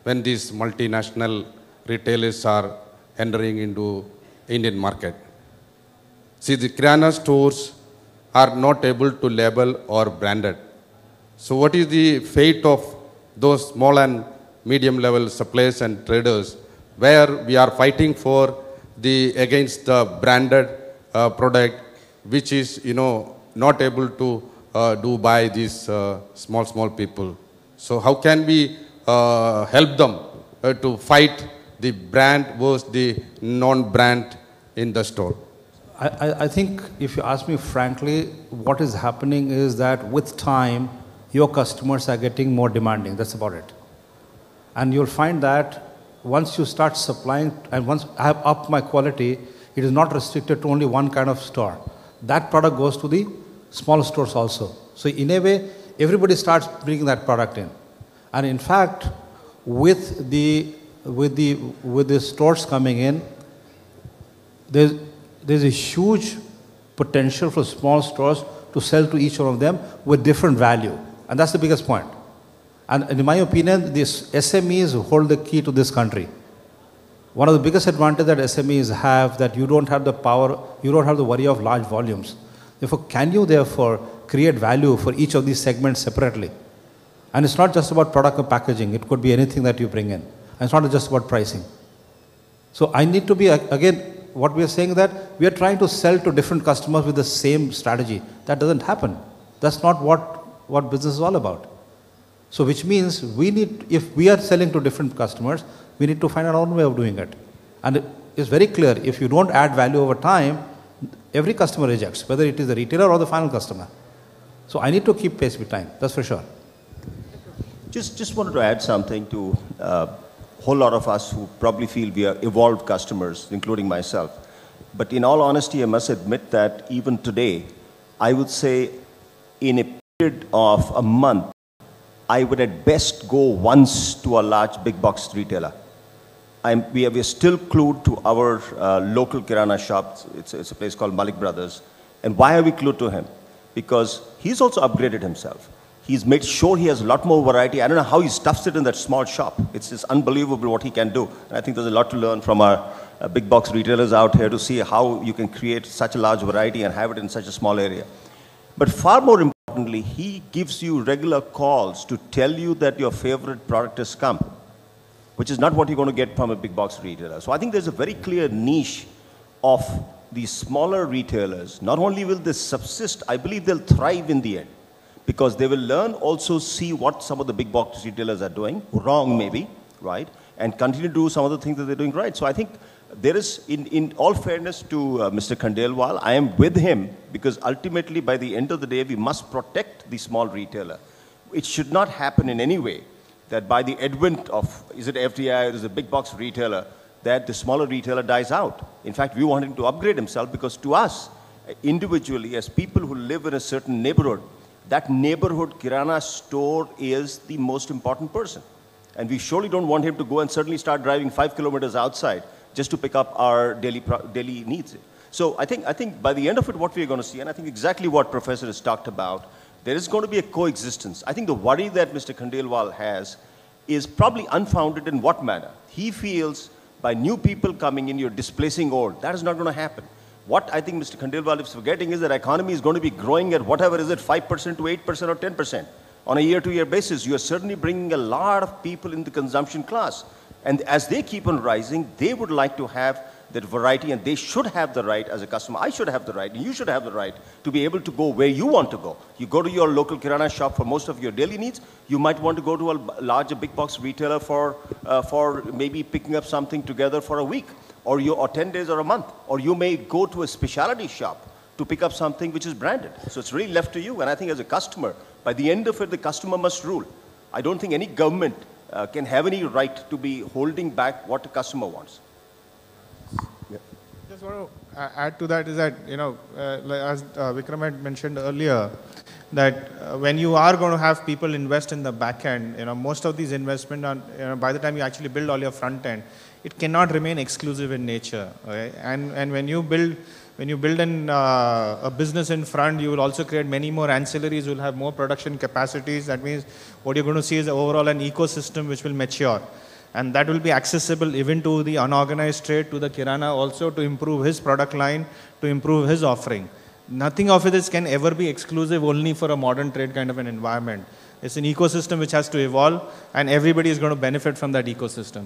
when these multinational retailers are entering into Indian market. See, the Kirana stores are not able to label or branded. So what is the fate of those small and medium level suppliers and traders where we are fighting for against the branded product which is not able to do by these small people. So how can we help them to fight the brand versus the non-brand in the store? I think if you ask me frankly, what is happening is that with time, your customers are getting more demanding. That's about it. And you'll find that once you start supplying, and once I have upped my quality, it is not restricted to only one kind of store. That product goes to the small stores also. So in a way, everybody starts bringing that product in. And in fact, with the stores coming in, there's a huge potential for small stores to to sell to each one of them with different value. And that's the biggest point. And in my opinion, these SMEs hold the key to this country. One of the biggest advantages that SMEs have that you don't have the power, you don't have the worry of large volumes. Therefore, can you therefore create value for each of these segments separately? And it's not just about product or packaging. It could be anything that you bring in. And it's not just about pricing. So I need to be, again, what we are saying that we are trying to sell to different customers with the same strategy. That doesn't happen. That's not what business is all about. So which means we need, if we are selling to different customers, we need to find our own way of doing it. And it's very clear, if you don't add value over time, every customer rejects, whether it is the retailer or the final customer. So I need to keep pace with time, that's for sure. Just wanted to add something to a whole lot of us who probably feel we are evolved customers, including myself. But in all honesty, I must admit that even today, I would say in a period of a month, I would at best go once to a large big box retailer. We are still glued to our local Kirana shop. It's a place called Malik Brothers. And why are we glued to him? Because he's also upgraded himself. He's made sure he has a lot more variety. I don't know how he stuffs it in that small shop. It's just unbelievable what he can do. And I think there's a lot to learn from our big box retailers out here to see how you can create such a large variety and have it in such a small area. But far more importantly, he gives you regular calls to tell you that your favorite product has come, which is not what you're going to get from a big box retailer. So I think there's a very clear niche of these smaller retailers. Not only will they subsist, I believe they'll thrive in the end, because they will learn, also see what some of the big box retailers are doing, wrong maybe, right? And continue to do some of the things that they're doing right. So I think there is, in all fairness to Mr. Khandelwal, I am with him, because ultimately by the end of the day, we must protect the small retailer. It should not happen in any way that by the advent of, is it FDI or is it a big box retailer, that the smaller retailer dies out. In fact, we want him to upgrade himself, because to us, individually, as people who live in a certain neighborhood, that neighborhood Kirana store is the most important person. And we surely don't want him to go and suddenly start driving 5 kilometers outside just to pick up our daily needs. So I think by the end of it, what we're going to see, and I think exactly what Professor has talked about, there is going to be a coexistence. I think the worry that Mr. Khandelwal has is probably unfounded. In what manner? He feels by new people coming in, you're displacing old. That is not going to happen. What I think Mr. Khandelwal is forgetting is that economy is going to be growing at whatever is it, 5% to 8% or 10%. On a year-to-year basis, you are certainly bringing a lot of people in the consumption class. And as they keep on rising, they would like to have that variety, and they should have the right as a customer. I should have the right, and you should have the right to be able to go where you want to go. You go to your local Kirana shop for most of your daily needs. You might want to go to a larger big box retailer for maybe picking up something together for a week, or 10 days or a month. Or you may go to a specialty shop to pick up something which is branded. So it's really left to you. And I think as a customer, by the end of it, the customer must rule. I don't think any government can have any right to be holding back what the customer wants. Just want to add to that is that, as Vikram had mentioned earlier, that when you are going to have people invest in the back end, most of these investment on, by the time you actually build all your front end, it cannot remain exclusive in nature. Okay? And when you build a business in front, you will also create many more ancillaries. You will have more production capacities. That means what you're going to see is overall an ecosystem which will mature. And that will be accessible even to the unorganized trade, to the Kirana also, to improve his product line, to improve his offering. Nothing of this can ever be exclusive only for a modern trade kind of an environment. It's an ecosystem which has to evolve, and everybody is going to benefit from that ecosystem.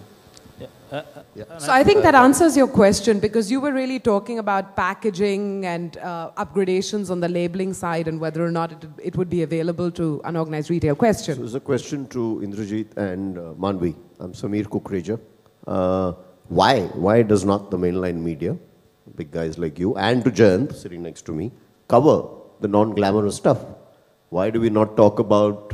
So I think that answers your question, because you were really talking about packaging and upgradations on the labeling side and whether or not it would be available to unorganized retail. Question. So there's a question to Indrajit and Manvi. I'm Sameer Kukreja. Why does not the mainline media, big guys like you, and to Jayant, sitting next to me, cover the non-glamorous stuff? Why do we not talk about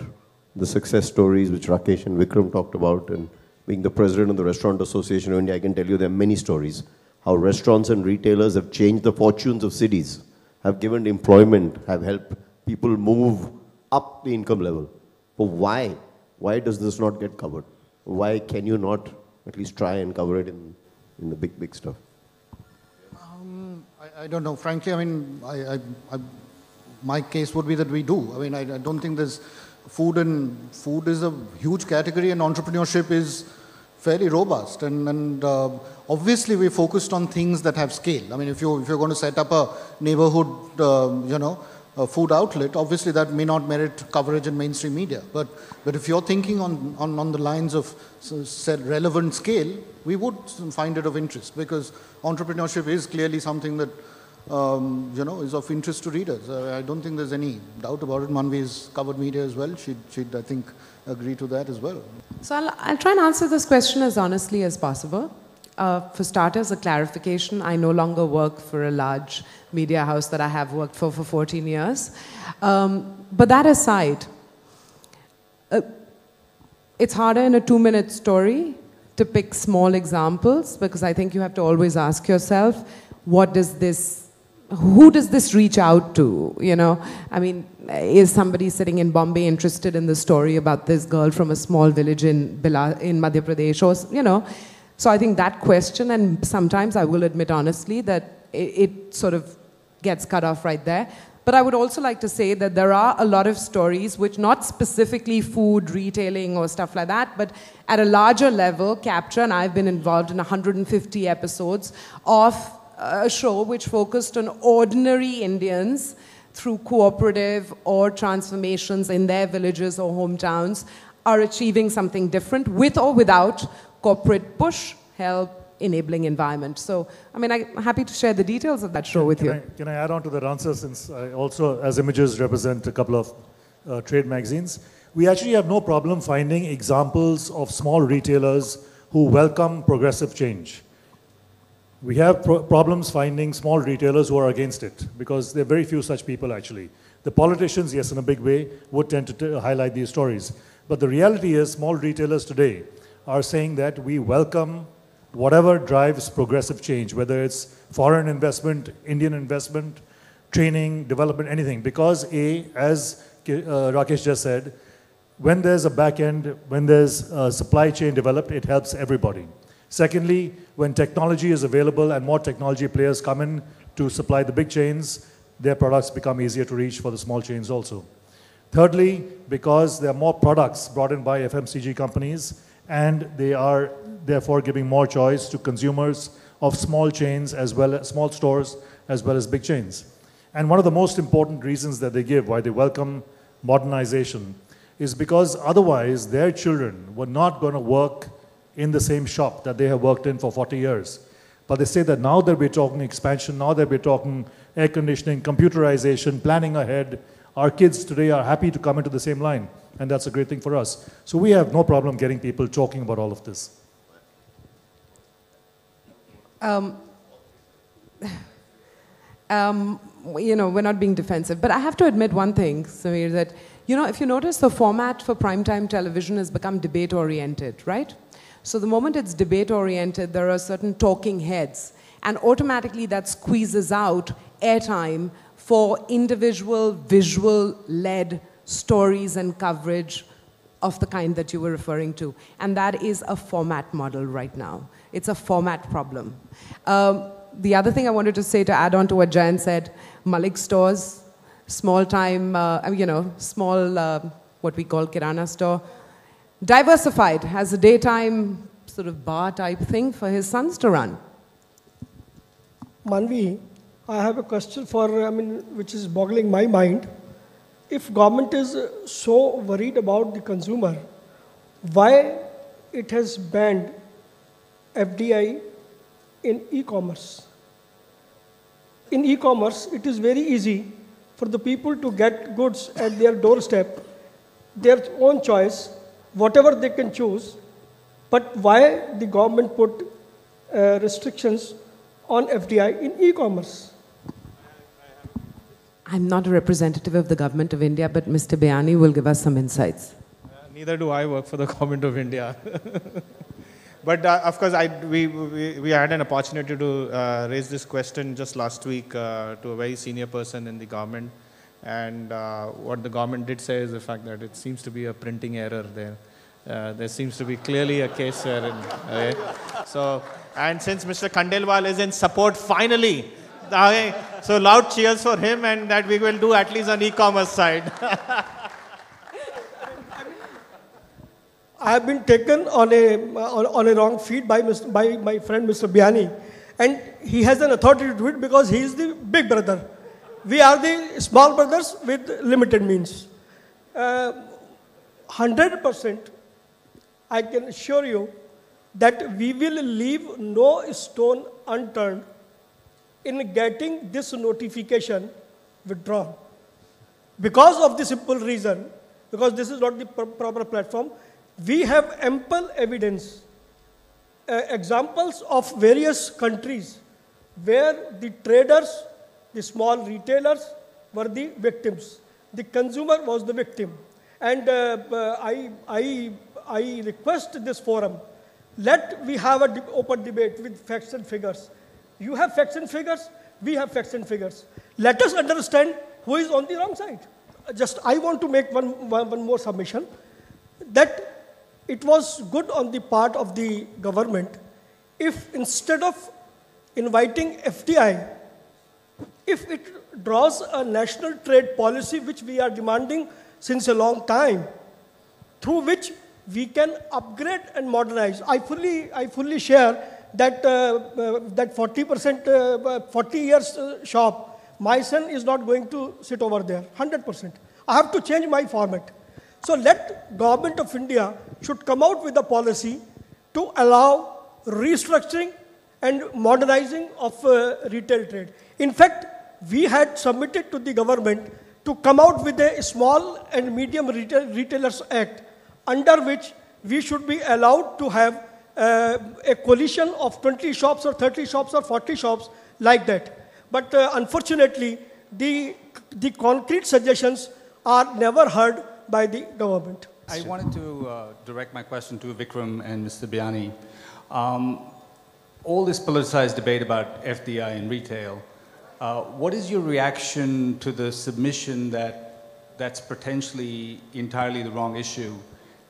the success stories which Rakesh and Vikram talked about? And being the president of the Restaurant Association of India, I can tell you there are many stories. How restaurants and retailers have changed the fortunes of cities, have given employment, have helped people move up the income level. But why does this not get covered? Why can you not at least try and cover it in the big stuff? I don't know. Frankly, I mean, my case would be that we do. I mean, I don't think there's food is a huge category, and entrepreneurship is fairly robust. And obviously, we're focused on things that have scale. I mean, if you're going to set up a neighborhood, a food outlet, obviously that may not merit coverage in mainstream media. But if you're thinking on the lines of relevant scale, we would find it of interest, because entrepreneurship is clearly something that is of interest to readers. I don't think there's any doubt about it. Manvi's covered media as well. She'd I think, agree to that as well. So I'll try and answer this question as honestly as possible. For starters, a clarification, I no longer work for a large media house that I have worked for 14 years. But that aside, it's harder in a 2-minute story to pick small examples, because I think you have to always ask yourself, who does this reach out to? I mean, is somebody sitting in Bombay interested in the story about this girl from a small village in Madhya Pradesh? Or, so I think that question, and sometimes I will admit honestly that it sort of gets cut off right there. But I would also like to say that there are a lot of stories which, not specifically food, retailing or stuff like that, but at a larger level capture, and I've been involved in 150 episodes of a show which focused on ordinary Indians through cooperative or transformations in their villages or hometowns are achieving something different with or without corporate push, help, enabling environment. So, I mean, I'm happy to share the details of that show with you. Can I add on to that answer, since I also, as Images, represent a couple of trade magazines? We actually have no problem finding examples of small retailers who welcome progressive change. We have problems finding small retailers who are against it, because there are very few such people actually. The politicians, yes, in a big way, would tend to highlight these stories. But the reality is, small retailers today are saying that we welcome whatever drives progressive change, whether it's foreign investment, Indian investment, training, development, anything. Because as Rakesh just said, when there's a back end, when there's a supply chain developed, it helps everybody. Secondly, when technology is available and more technology players come in to supply the big chains, their products become easier to reach for the small chains also. Thirdly, because there are more products brought in by FMCG companies, and they are therefore giving more choice to consumers of small chains as well as small stores as well as big chains. And one of the most important reasons that they give why they welcome modernization is because otherwise their children were not going to work in the same shop that they have worked in for 40 years. But they say that now that we're talking expansion, now that we're talking air conditioning, computerization, planning ahead, our kids today are happy to come into the same line. And that's a great thing for us. So we have no problem getting people talking about all of this. We're not being defensive. But I have to admit one thing, Samir, that, if you notice, the format for primetime television has become debate-oriented, right? So the moment it's debate-oriented, there are certain talking heads. And automatically that squeezes out airtime for individual, visual-led stories and coverage of the kind that you were referring to. And that is a format model right now. It's a format problem. The other thing I wanted to say, to add on to what Jayan said, Malik stores, small time, small, what we call Kirana store, diversified, has a daytime sort of bar type thing for his sons to run. Manvi, I have a question which is boggling my mind. If government is so worried about the consumer, why it has banned FDI in e-commerce? In e-commerce, it is very easy for the people to get goods at their doorstep, their own choice, whatever they can choose. But why the government put restrictions on FDI in e-commerce? I'm not a representative of the government of India, but Mr. Bayani will give us some insights. Neither do I work for the government of India. But of course, we had an opportunity to raise this question just last week to a very senior person in the government. And what the government did say is the fact that it seems to be a printing error there. There seems to be clearly a case wherein. And since Mr. Khandelwal is in support finally Okay, so loud cheers for him, and that we will do at least on e-commerce side. I have been taken on a wrong feed by my friend Mr. Biani, and he has an authority to do it because he is the big brother. We are the small brothers with limited means. 100%, I can assure you that we will leave no stone unturned in getting this notification withdrawn. Because of the simple reason, because this is not the proper platform, we have ample evidence, examples of various countries where the traders, the small retailers were the victims. The consumer was the victim. And I request this forum, let we have an open debate with facts and figures. You have facts and figures, we have facts and figures. Let us understand who is on the wrong side. Just, I want to make one more submission, that it was good on the part of the government if instead of inviting FDI, if it draws a national trade policy which we are demanding since a long time, through which we can upgrade and modernize. I fully share that that 40%, 40 years shop, my son is not going to sit over there, 100%. I have to change my format. So let Government of India should come out with a policy to allow restructuring and modernizing of retail trade. In fact, we had submitted to the government to come out with a small and medium retailers act, under which we should be allowed to have a coalition of 20 shops or 30 shops or 40 shops like that. But unfortunately, the concrete suggestions are never heard by the government. I wanted to direct my question to Vikram and Mr. Biani. All this politicized debate about FDI and retail, what is your reaction to the submission that that's potentially entirely the wrong issue,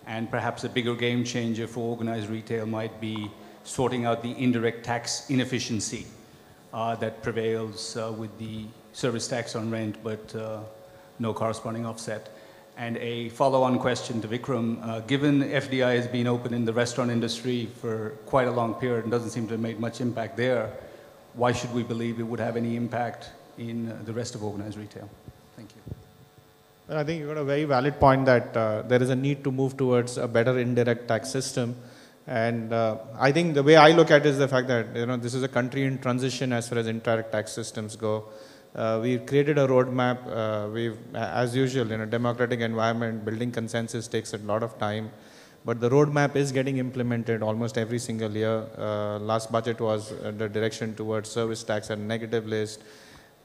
and perhaps a bigger game changer for organized retail might be sorting out the indirect tax inefficiency that prevails with the service tax on rent, but no corresponding offset? And a follow-on question to Vikram, given FDI has been open in the restaurant industry for quite a long period and doesn't seem to have made much impact there, why should we believe it would have any impact in the rest of organized retail? Thank you. Well, I think you've got a very valid point that there is a need to move towards a better indirect tax system. And I think the way I look at it is the fact that this is a country in transition as far as indirect tax systems go. We've created a roadmap. As usual, in a democratic environment, building consensus takes a lot of time. But the roadmap is getting implemented almost every single year. Last budget was the direction towards service tax and negative list.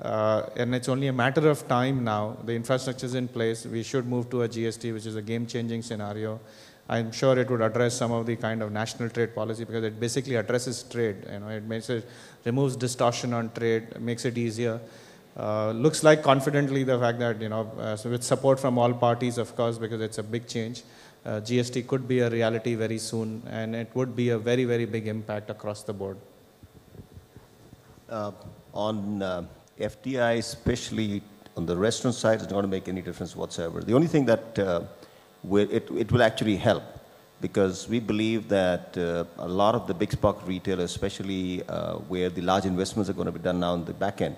And it's only a matter of time now. The infrastructure is in place. We should move to a GST, which is a game-changing scenario. I'm sure it would address some of the kind of national trade policy, because it basically addresses trade. It removes distortion on trade, makes it easier. Looks like confidently the fact that, so with support from all parties, of course, because it's a big change, GST could be a reality very soon, and it would be a very, very big impact across the board. On FDI, especially on the restaurant side, it's not going to make any difference whatsoever. The only thing that it will actually help, because we believe that a lot of the big stock retailers, especially where the large investments are going to be done now in the back end,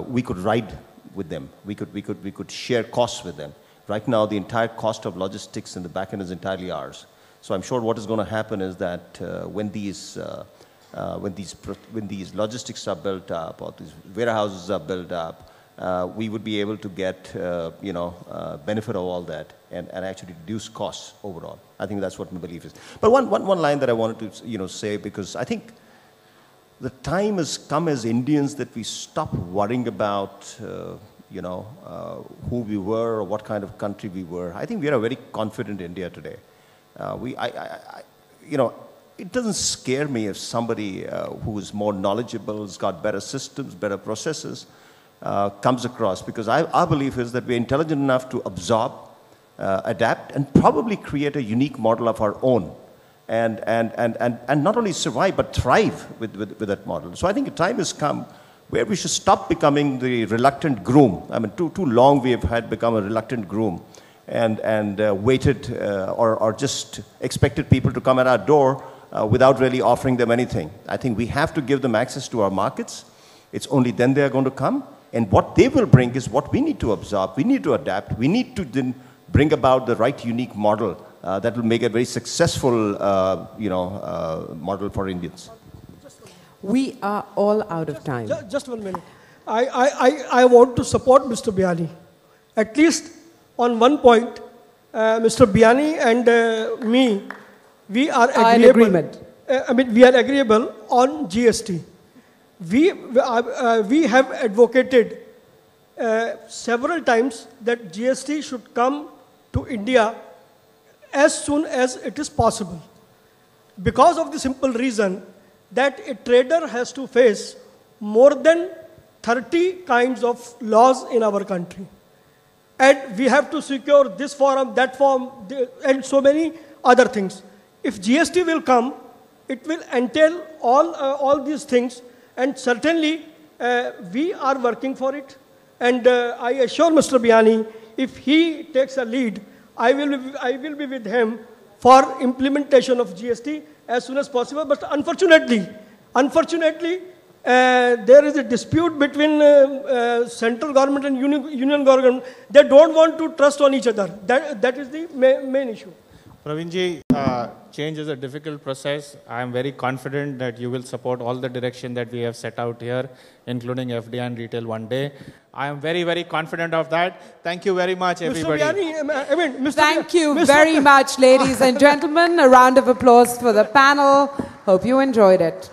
we could ride with them. We could share costs with them. Right now, the entire cost of logistics in the back end is entirely ours. So I'm sure what is going to happen is that when these logistics are built up, or these warehouses are built up, we would be able to get benefit of all that and actually reduce costs overall. I think that's what my belief is. But one line that I wanted to say, because I think the time has come as Indians that we stop worrying about who we were or what kind of country we were. I think we are a very confident India today. It doesn't scare me if somebody who is more knowledgeable, has got better systems, better processes, comes across, because our belief is that we're intelligent enough to absorb, adapt, and probably create a unique model of our own, and not only survive but thrive with that model. So I think the time has come where we should stop becoming the reluctant groom. I mean, too long we have become a reluctant groom and waited or just expected people to come at our door without really offering them anything. I think we have to give them access to our markets. It's only then they are going to come. And what they will bring is what we need to absorb. We need to adapt. We need to then bring about the right unique model that will make a very successful model for Indians. We are all out of time. Just 1 minute. I want to support Mr. Biani. At least on one point, Mr. Biani and me, we are agreeable. In agreement. We are agreeable on GST. We have advocated several times that GST should come to India as soon as it is possible. Because of the simple reason that a trader has to face more than 30 kinds of laws in our country. And we have to secure this form, that form, and so many other things. If GST will come, it will entail all these things, and certainly we are working for it. And I assure Mr. Biani, if he takes a lead, I will be with him for implementation of GST as soon as possible. But unfortunately, there is a dispute between central government and union government. They don't want to trust on each other. That is the main issue. Praveerji, change is a difficult process. I am very confident that you will support all the direction that we have set out here, including FDI and retail one day. I am very, very confident of that. Thank you very much, everybody. Thank you very much, ladies and gentlemen. A round of applause for the panel. Hope you enjoyed it.